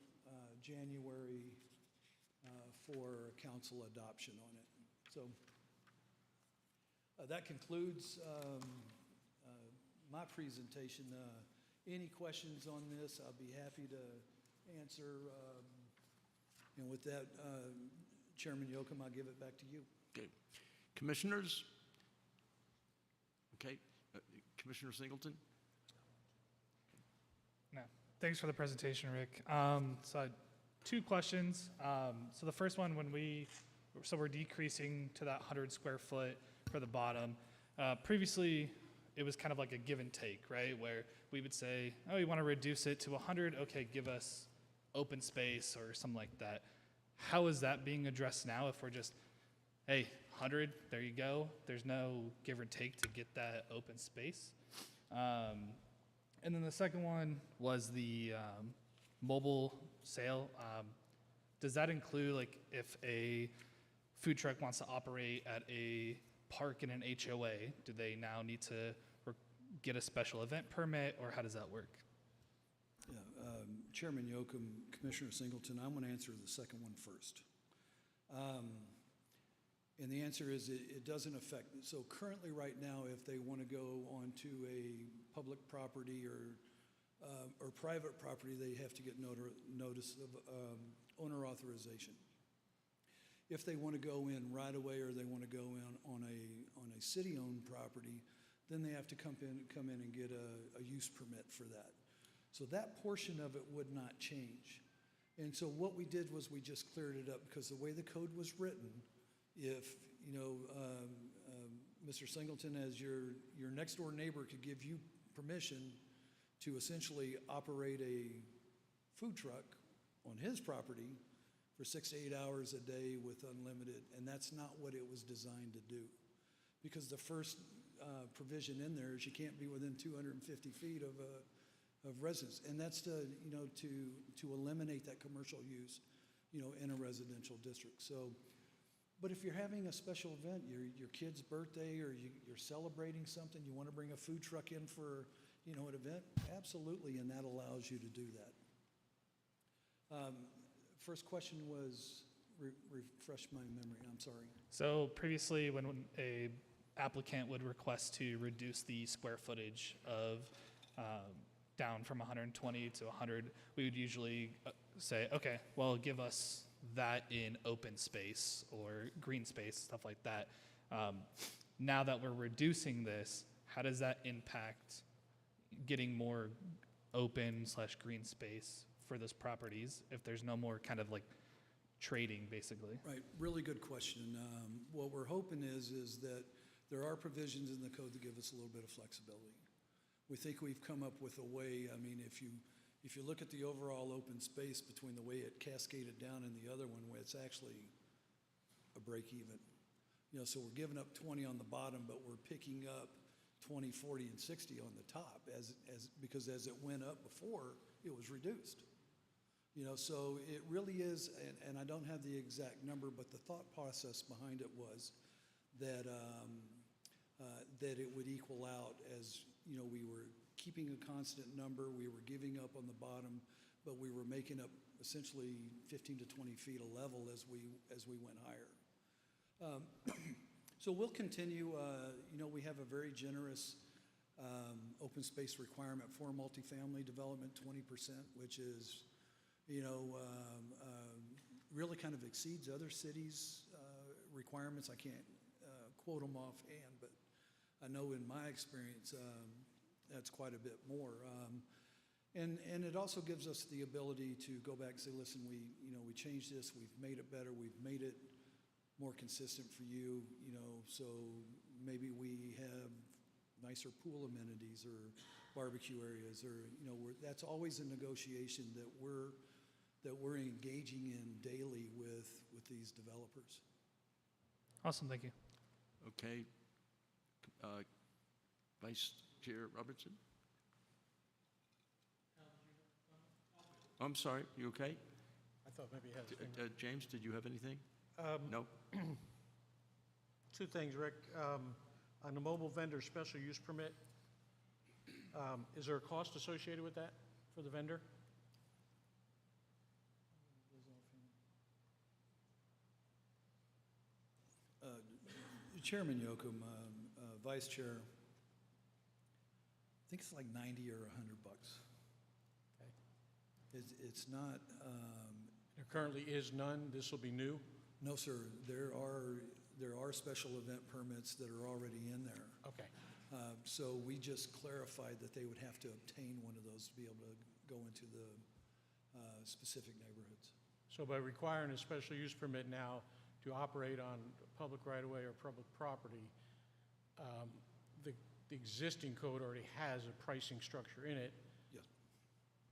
January for council adoption on it. So that concludes my presentation. Any questions on this, I'll be happy to answer. And with that, Chairman Yocum, I'll give it back to you. Okay. Commissioners? Okay. Commissioner Singleton? No. Thanks for the presentation, Rick. So I had two questions. So the first one, we're decreasing to that 100 square foot for the bottom. Previously, it was kind of like a give and take, right? Where we would say, oh, you want to reduce it to 100? Okay, give us open space or something like that. How is that being addressed now if we're just, hey, 100, there you go. There's no give or take to get that open space. And then the second one was the mobile sale. Does that include, like, if a food truck wants to operate at a park in an HOA, do they now need to get a special event permit, or how does that work? Yeah, Chairman Yocum, Commissioner Singleton, I'm going to answer the second one first. And the answer is it doesn't affect. So currently right now, if they want to go onto a public property or private property, they have to get notice of owner authorization. If they want to go in right away or they want to go in on a city-owned property, then they have to come in and get a use permit for that. So that portion of it would not change. And so what we did was we just cleared it up, because the way the code was written, if, Mr. Singleton, as your next door neighbor, could give you permission to essentially operate a food truck on his property for 6 to 8 hours a day with unlimited, and that's not what it was designed to do. Because the first provision in there is you can't be within 250 feet of residence, and that's to eliminate that commercial use, in a residential district. So, but if you're having a special event, your kid's birthday, or you're celebrating something, you want to bring a food truck in for, an event, absolutely, and that allows you to do that. First question was, refresh my memory, I'm sorry. So previously, when a applicant would request to reduce the square footage of down from 120 to 100, we would usually say, okay, well, give us that in open space or green space, stuff like that. Now that we're reducing this, how does that impact getting more open/green space for those properties if there's no more kind of like trading, basically? Right, really good question. What we're hoping is that there are provisions in the code that give us a little bit of flexibility. We think we've come up with a way, if you look at the overall open space between the way it cascaded down and the other one, where it's actually a break even. So we're giving up 20 on the bottom, but we're picking up 20, 40, and 60 on the top, because as it went up before, it was reduced. So it really is, and I don't have the exact number, but the thought process behind it was that that it would equal out as, we were keeping a constant number, we were giving up on the bottom, but we were making up essentially 15 to 20 feet of level as we went higher. So we'll continue. We have a very generous open space requirement for multifamily development, 20%, which is, really kind of exceeds other cities' requirements. I can't quote them offhand, but I know in my experience that's quite a bit more. And it also gives us the ability to go back and say, listen, we changed this, we've made it better, we've made it more consistent for you, so maybe we have nicer pool amenities or barbecue areas, or that's always a negotiation that we're engaging in daily with these developers. Awesome, thank you. Okay. Vice Chair Robertson? I'm sorry, you okay? I thought maybe you had his finger. James, did you have anything? No? Two things, Rick. On the mobile vendor special use permit, is there a cost associated with that for the vendor? Chairman Yocum, Vice Chair, I think it's like 90 or 100 bucks. Okay. It's not. There currently is none. This will be new. No, sir. There are special event permits that are already in there. Okay. So we just clarified that they would have to obtain one of those to be able to go into the specific neighborhoods. So by requiring a special use permit now to operate on public right-of-way or public property, the existing code already has a pricing structure in it. Yes.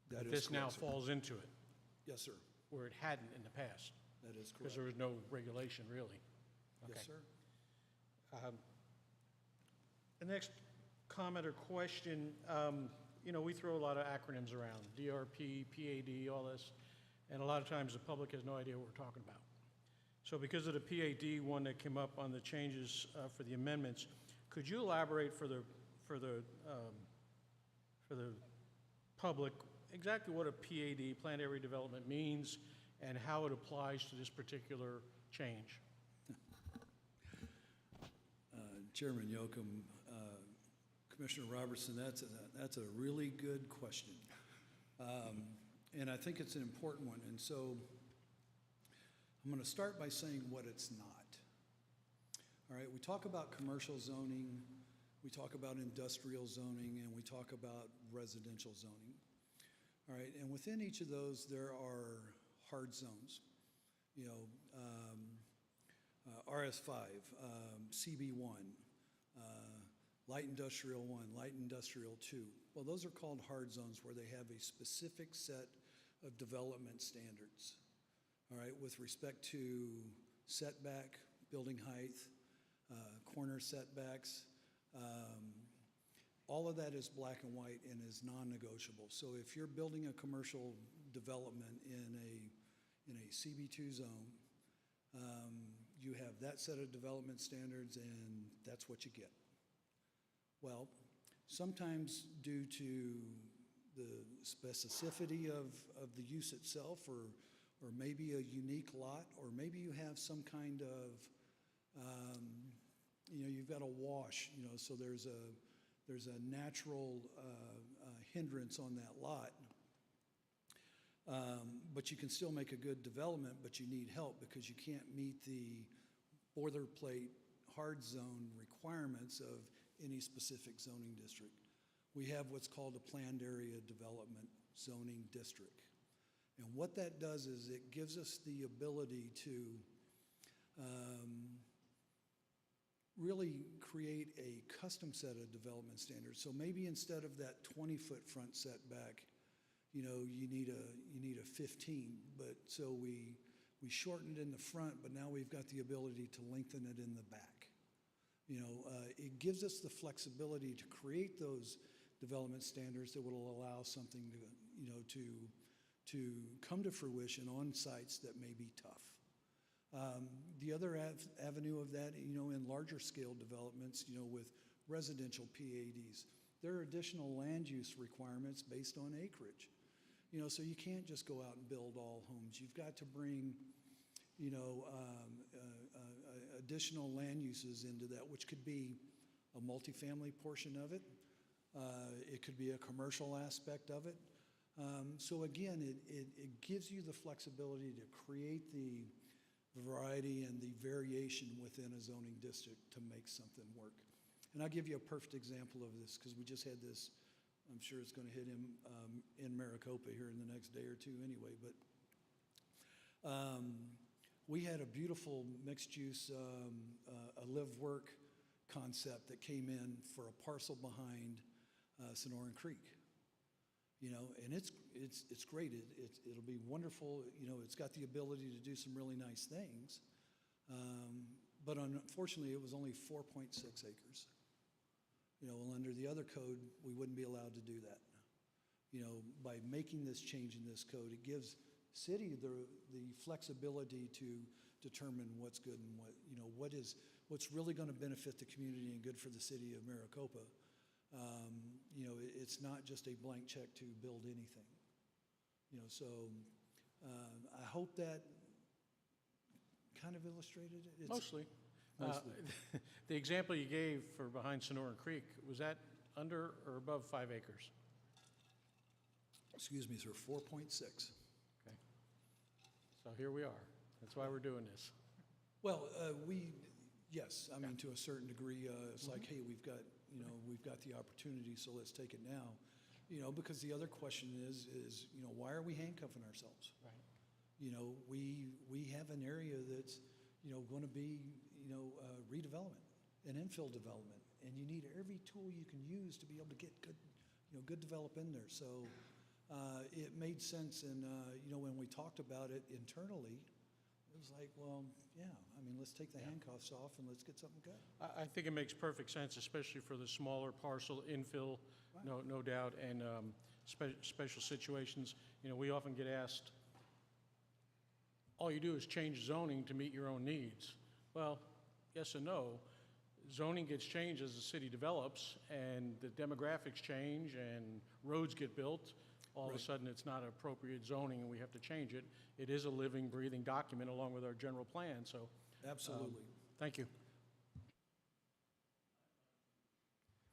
But That is this now correct, sir. falls into it, Yes, sir. where it hadn't in the past, That is because correct. there was no regulation, really. Yes, Okay. sir. The next comment or question, we throw a lot of acronyms around, DRP, PAD, all this, and a lot of times the public has no idea what we're talking about. So because of the PAD one that came up on the changes for the amendments, could you elaborate for the public exactly what a PAD, planned area development, means and how it applies to this particular change? Chairman Yocum, Commissioner Robertson, that's a really good question. And I think it's an important one. And so I'm going to start by saying what it's not. All right, we talk about commercial zoning, we talk about industrial zoning, and we talk about residential zoning. All right, and within each of those, there are hard zones. You know, RS5, CB1, Light Industrial 1, Light Industrial 2. Well, those are called hard zones where they have a specific set of development standards, all right, with respect to setback, building height, corner setbacks. All of that is black and white and is non-negotiable. So if you're building a commercial development in a CB2 zone, you have that set of development standards and that's what you get. Well, sometimes due to the specificity of the use itself, or maybe a unique lot, or maybe you have some kind of, you know, you've got a wash, you know, so there's a natural hindrance on that lot. But you can still make a good development, but you need help because you can't meet the boilerplate hard zone requirements of any specific zoning district. We have what's called a planned area development zoning district. And what that does is it gives us the ability to really create a custom set of development standards. So maybe instead of that 20-foot front setback, you know, you need a 15. But so we shortened in the front, but now we've got the ability to lengthen it in the back. You know, it gives us the flexibility to create those development standards that will allow something to, you know, to come to fruition on sites that may be tough. The other avenue of that, you know, in larger scale developments, you know, with residential PADs, there are additional land use requirements based on acreage. You know, so you can't just go out and build all homes. You've got to bring, you know, additional land uses into that, which could be a multifamily portion of it. It could be a commercial aspect of it. So again, it gives you the flexibility to create the variety and the variation within a zoning district to make something work. And I'll give you a perfect example of this because we just had this, I'm sure it's going to hit him in Maricopa here in the next day or two anyway, but we had a beautiful mixed-use a live-work concept that came in for a parcel behind Sonoran Creek. You know, and it's great. It'll be wonderful. You know, it's got the ability to do some really nice things, but unfortunately, it was only 4.6 acres. You know, well, under the other code, we wouldn't be allowed to do that. You know, by making this change in this code, it gives city the flexibility to determine what's good and what, you know, what's really going to benefit the community and good for the city of Maricopa. You know, it's not just a blank check to build anything. You know, so I hope that kind of illustrated it. Mostly. Mostly. The example you gave for behind Sonoran Creek, was that under or above 5 acres? Excuse me, sir, 4.6. Okay. So here we are. That's why we're doing this. Well, yes, I mean, to a certain degree, it's like, hey, we've got the opportunity, so let's take it now. You know, because the other question is, you know, why are we handcuffing ourselves? Right. You know, we have an area that's, you know, going to be, you know, redevelopment and infill development, and you need every tool you can use to be able to get good, you know, good develop in there. So it made sense, and you know, when we talked about it internally, it was like, well, yeah, I mean, let's take the handcuffs off and let's get something good. I think it makes perfect sense, especially for the smaller parcel infill, Right. no doubt, and special situations. You know, we often get asked, all you do is change zoning to meet your own needs. Well, yes and no. Zoning gets changed as the city develops, and the demographics change, and roads get built. All of a sudden, it's not appropriate zoning, and we have to change it. It is a living, breathing document along with our general plan, so. Absolutely. Thank you.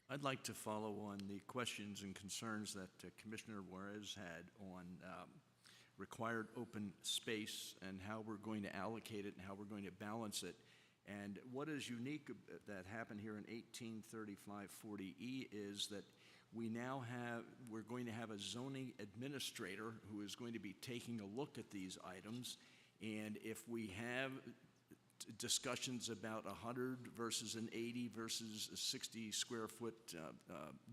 I'd like to follow on the questions and concerns that Commissioner Juarez had on required open space and how we're going to allocate it and how we're going to balance it. And what is unique that happened here in 1835-40E is that we're going to have a zoning administrator who is going to be taking a look at these items. And if we have discussions about 100 versus an 80 versus a 60 square foot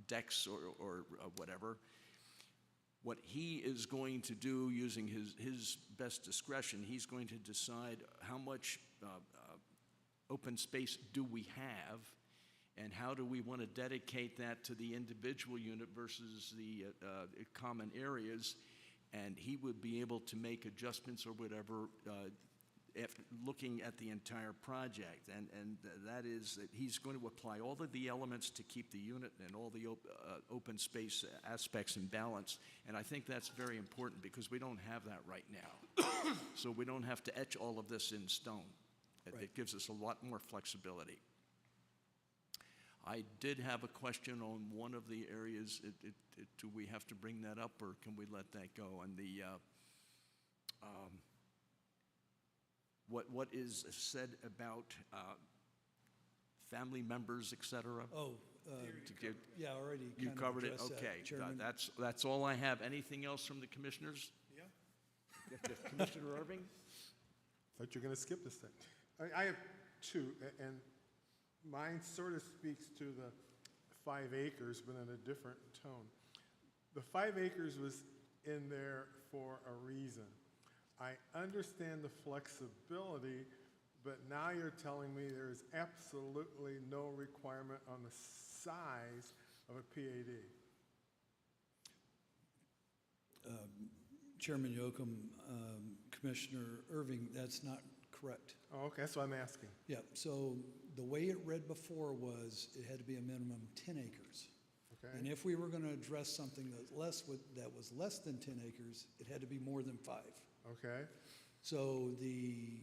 decks or whatever, what he is going to do using his best discretion, he's going to decide how much open space do we have, and how do we want to dedicate that to the individual unit versus the common areas, and he would be able to make adjustments or whatever looking at the entire project. And that is that he's going to apply all of the elements to keep the unit and all the open space aspects in balance. And I think that's very important because we don't have that right now. So we don't have to etch all of this in stone. It gives us a lot more flexibility. I did have a question on one of the areas. Do we have to bring that up, or can we let that go? And the what is said about family members, et cetera? Oh, yeah, already You kind of covered it. addressed that, Okay, Chairman. that's all I have. Anything else from the commissioners? Yeah. Commissioner Irving? Thought you were going to skip this thing. I have two, and mine sort of speaks to the 5 acres, but in a different tone. The 5 acres was in there for a reason. I understand the flexibility, but now you're telling me there's absolutely no requirement on the size of a PAD. Chairman Yocum, Commissioner Irving, that's not correct. Oh, okay, that's what I'm asking. Yeah, so the way it read before was it had to be a minimum 10 acres. Okay. And if we were going to address something that was less than 10 acres, it had to be more than 5. Okay. So the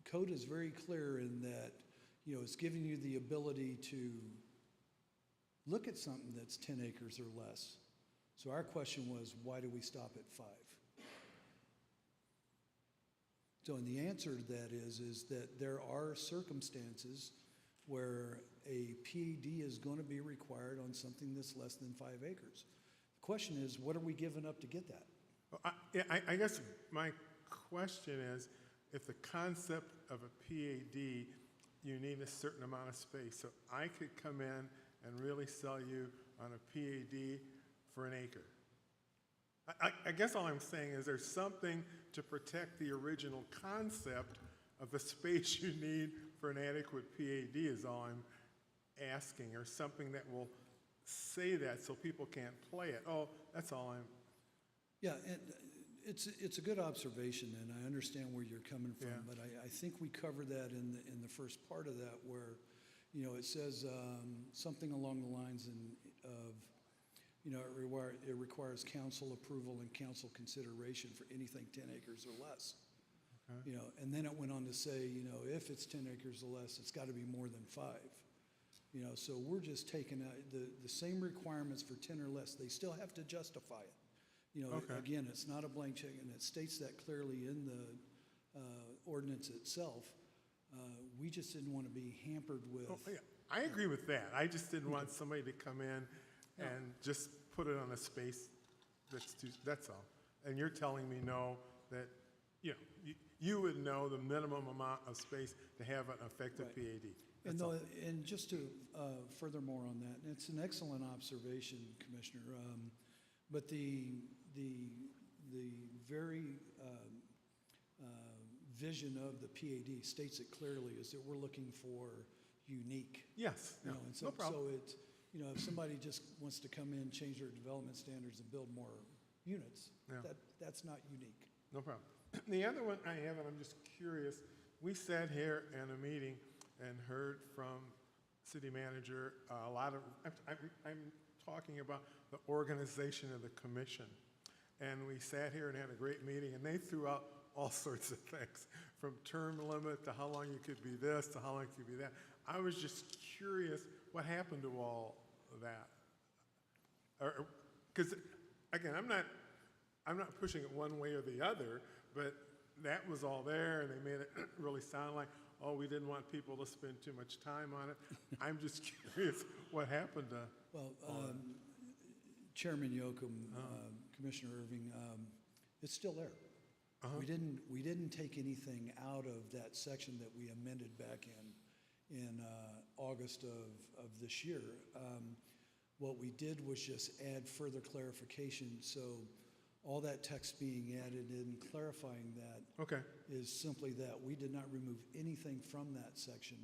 code is very clear in that, you know, it's giving you the ability to look at something that's 10 acres or less. So our question was, why do we stop at 5? So, and the answer to that is that there are circumstances where a PAD is going to be required on something that's less than 5 acres. The question is, what are we giving up to get that? Well, I guess my question is, if the concept of a PAD, you need a certain amount of space. So I could come in and really sell you on a PAD for an acre. I guess all I'm saying is there's something to protect the original concept of the space you need for an adequate PAD is all I'm asking, or something that will say that so people can't play it. Oh, that's all I'm... Yeah, and it's a good observation, and I understand where you're coming from, Yeah. but I think we covered that in the first part of that, where, you know, it says something along the lines of, you know, it requires council approval and council consideration for anything 10 acres or less. Okay. You know, and then it went on to say, you know, if it's 10 acres or less, it's got to be more than 5. You know, so we're just taking out the same requirements for 10 or less. They still have to justify it. You know, Okay. again, it's not a blank check, and it states that clearly in the ordinance itself. We just didn't want to be hampered with. Oh, yeah. I agree with that. I just didn't want somebody to come in and just put it on a space that's all. And you're telling me no, that, you know, you would know the minimum amount of space to have an effective Right. PAD. And, That's all. and just to furthermore on that, and it's an excellent observation, Commissioner, but the very vision of the PAD states it clearly, is that we're looking for unique. Yes, You yeah, know, and no problem. so it's, you know, if somebody just wants to come in, change their development standards and build more units, Yeah. that's not unique. No problem. The other one I have, and I'm just curious, we sat here in a meeting and heard from city manager a lot of, I'm talking about the organization of the commission. And we sat here and had a great meeting, and they threw out all sorts of things, from term limit to how long you could be this to how long you could be that. I was just curious what happened to all of that. Because, again, I'm not pushing it one way or the other, but that was all there, and they made it really sound like, oh, we didn't want people to spend too much time on it. I'm just curious what happened to Well, Chairman Yocum, Commissioner Irving, it's still there. We didn't take anything out of that section that we amended back in August of this year. What we did was just add further clarification, so all that text being added in clarifying that Okay. is simply that we did not remove anything from that section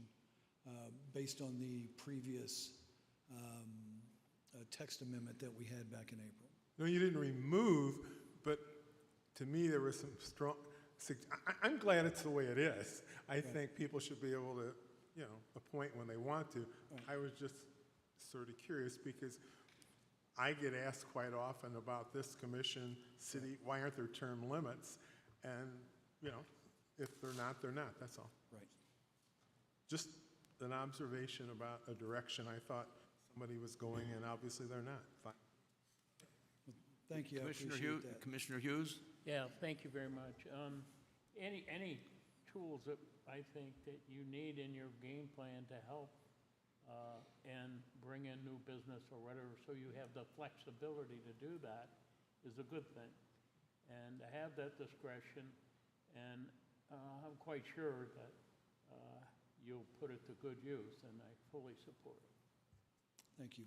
based on the previous text amendment that we had back in April. No, you didn't remove, but to me, there was some strong, I'm glad it's the way it is. I think people should be able to, appoint when they want to. I was just sort of curious because I get asked quite often about this commission, city, why aren't there term limits? And, if they're not, they're not, that's all. Right. Just an observation about a direction I thought somebody was going in. Obviously, they're not. Fine. Thank you, I Commissioner appreciate Hughes, that. Commissioner Hughes? Yeah, thank you very much. Any tools that I think that you need in your game plan to help and bring in new business or whatever, so you have the flexibility to do that is a good thing. And to have that discretion, and I'm quite sure that you'll put it to good use, and I fully support it. Thank you.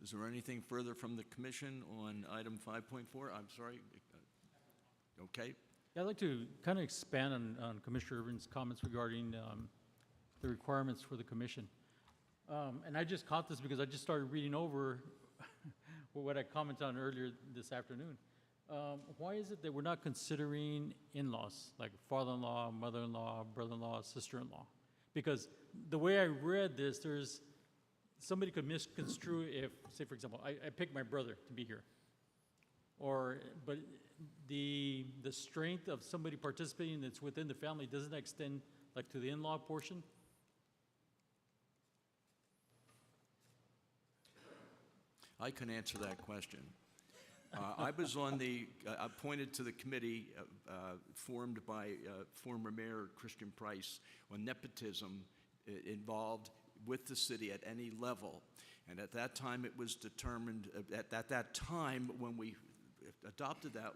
Is there anything further from the commission on item 5.4? I'm sorry. Okay. Yeah, I'd like to kind of expand on Commissioner Irvin's comments regarding the requirements for the commission. And I just caught this because I just started reading over what I commented on earlier this afternoon. Why is it that we're not considering in-laws, like father-in-law, mother-in-law, brother-in-law, sister-in-law? Because the way I read this, somebody could misconstrue if, say for example, I pick my brother to be here. But the strength of somebody participating that's within the family doesn't extend like to the in-law portion? I can answer that question. I was appointed to the committee formed by former Mayor Christian Price on nepotism involved with the city at any level. And at that time, it was determined, at that time when we adopted that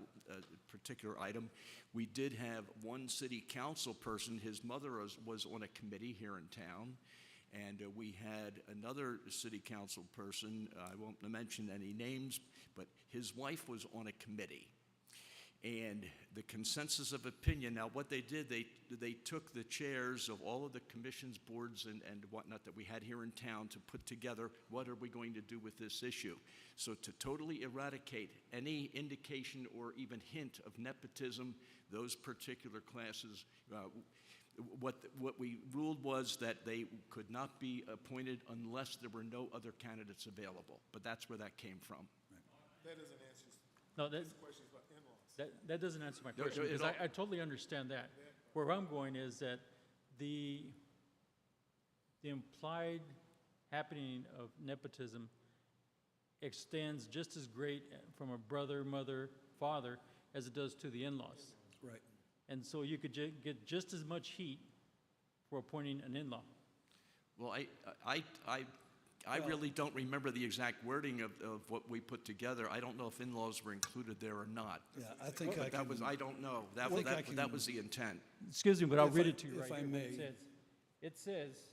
particular item, we did have one city council person. His mother was on a committee here in town. And we had another city council person, I won't mention any names, but his wife was on a committee. And the consensus of opinion, now what they did, they took the chairs of all of the commissions, boards, and whatnot that we had here in town to put together, what are we going to do with this issue? So to totally eradicate any indication or even hint of nepotism, those particular classes, what we ruled was that they could not be appointed unless there were no other candidates available. But that's where that came from. That doesn't answer No, his questions about in-laws. that doesn't answer my No, question, it because all- I totally understand that. Where I'm going is that the implied happening of nepotism extends just as great from a brother, mother, father, as it does to the in-laws. Right. And so you could get just as much heat for appointing an in-law. Well, I really don't remember the exact wording of what we put together. I don't know if in-laws were included there or not. Yeah, I think But that was, I don't know. That was the intent. Excuse me, but I'll If read I- it to you right if I here. what may. It says,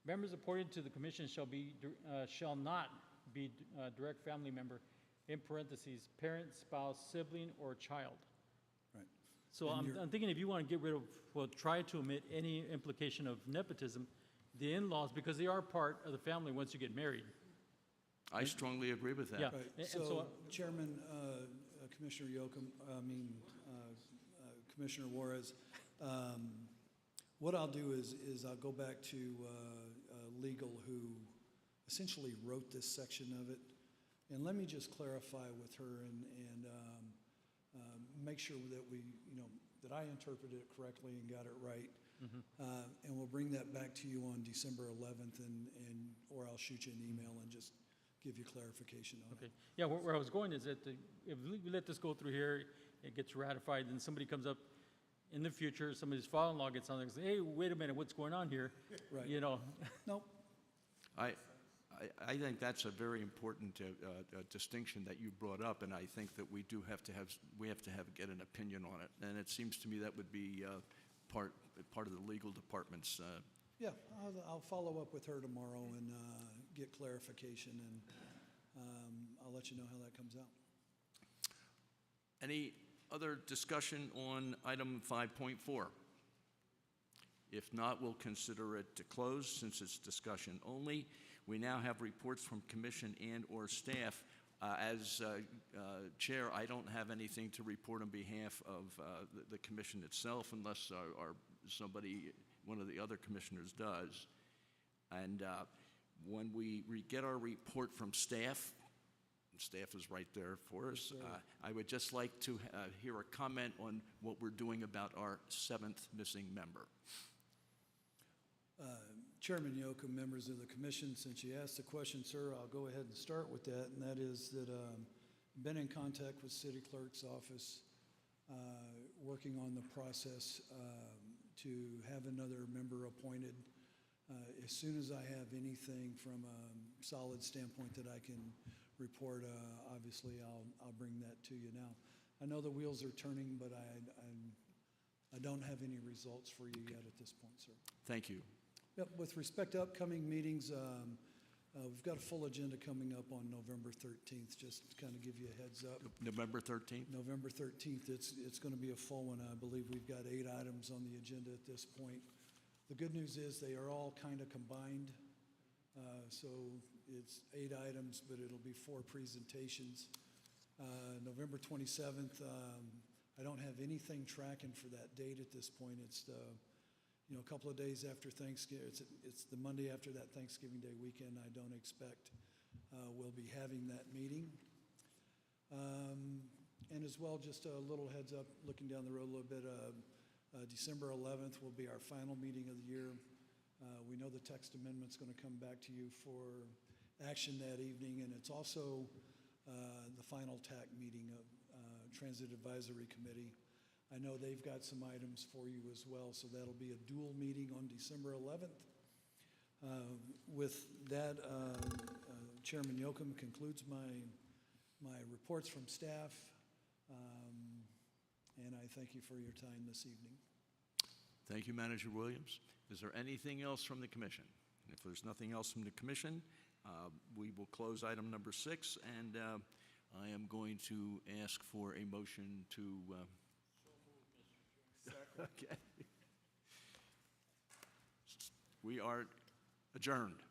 members appointed to the commission shall not be direct family member, in parentheses, parent, spouse, sibling, or child. Right. So And I'm you're- thinking if you want to get rid of, well, try to omit any implication of nepotism, the in-laws, because they are part of the family once you get married. I strongly agree with that. Yeah. Right, And so Chairman, Commissioner Yocum, Commissioner Juarez, what I'll do is I'll go back to legal who essentially wrote this section of it, and let me just clarify with her and make sure that that I interpreted it correctly and got it right. And we'll bring that back to you on December 11th, or I'll shoot you an email and just give you clarification on it. Okay. Yeah, where I was going is that if we let this go through here, it gets ratified, and somebody comes up in the future, somebody's father-in-law gets on there and says, hey, wait a minute, what's going on here? Right. You know, Nope, I think that's a very important distinction that you brought up, and I think that we do have to get an opinion on it. And it seems to me that would be part of the legal department's. yeah, I'll follow up with her tomorrow and get clarification, and I'll let you know how that comes out. Any other discussion on item 5.4? If not, we'll consider it to close since it's discussion only. We now have reports from commission and/or staff. As chair, I don't have anything to report on behalf of the commission itself unless one of the other commissioners does. And when we get our report from staff, and staff is right there for us, I would just like to hear a comment on what we're doing about our 7th missing member. Chairman Yocum, members of the commission, since you asked the question, sir, I'll go ahead and start with that, and that is that I've been in contact with City Clerk's office, working on the process to have another member appointed. As soon as I have anything from a solid standpoint that I can report, obviously I'll bring that to you now. I know the wheels are turning, but I don't have any results for you yet at this point, sir. Thank you. Yep, with respect to upcoming meetings, we've got a full agenda coming up on November 13th, just to kind of give you a heads up. November 13th? November 13th, it's going to be a full one. I believe we've got 8 items on the agenda at this point. The good news is they are all kind of combined, so it's 8 items, but it'll be 4 presentations. November 27th, I don't have anything tracking for that date at this point. It's a couple of days after Thanksgiving. It's the Monday after that Thanksgiving Day weekend. I don't expect we'll be having that meeting. And as well, just a little heads up, looking down the road a little bit, December 11th will be our final meeting of the year. We know the text amendment's going to come back to you for action that evening, and it's also the final TAC meeting of Transit Advisory Committee. I know they've got some items for you as well, so that'll be a dual meeting on December 11th. With that, Chairman Yocum concludes my reports from staff, and I thank you for your time this evening. Thank you, Manager Williams. Is there anything else from the commission? And if there's nothing else from the commission, we will close item number 6, and I am going to ask for a motion to... Okay. We are adjourned.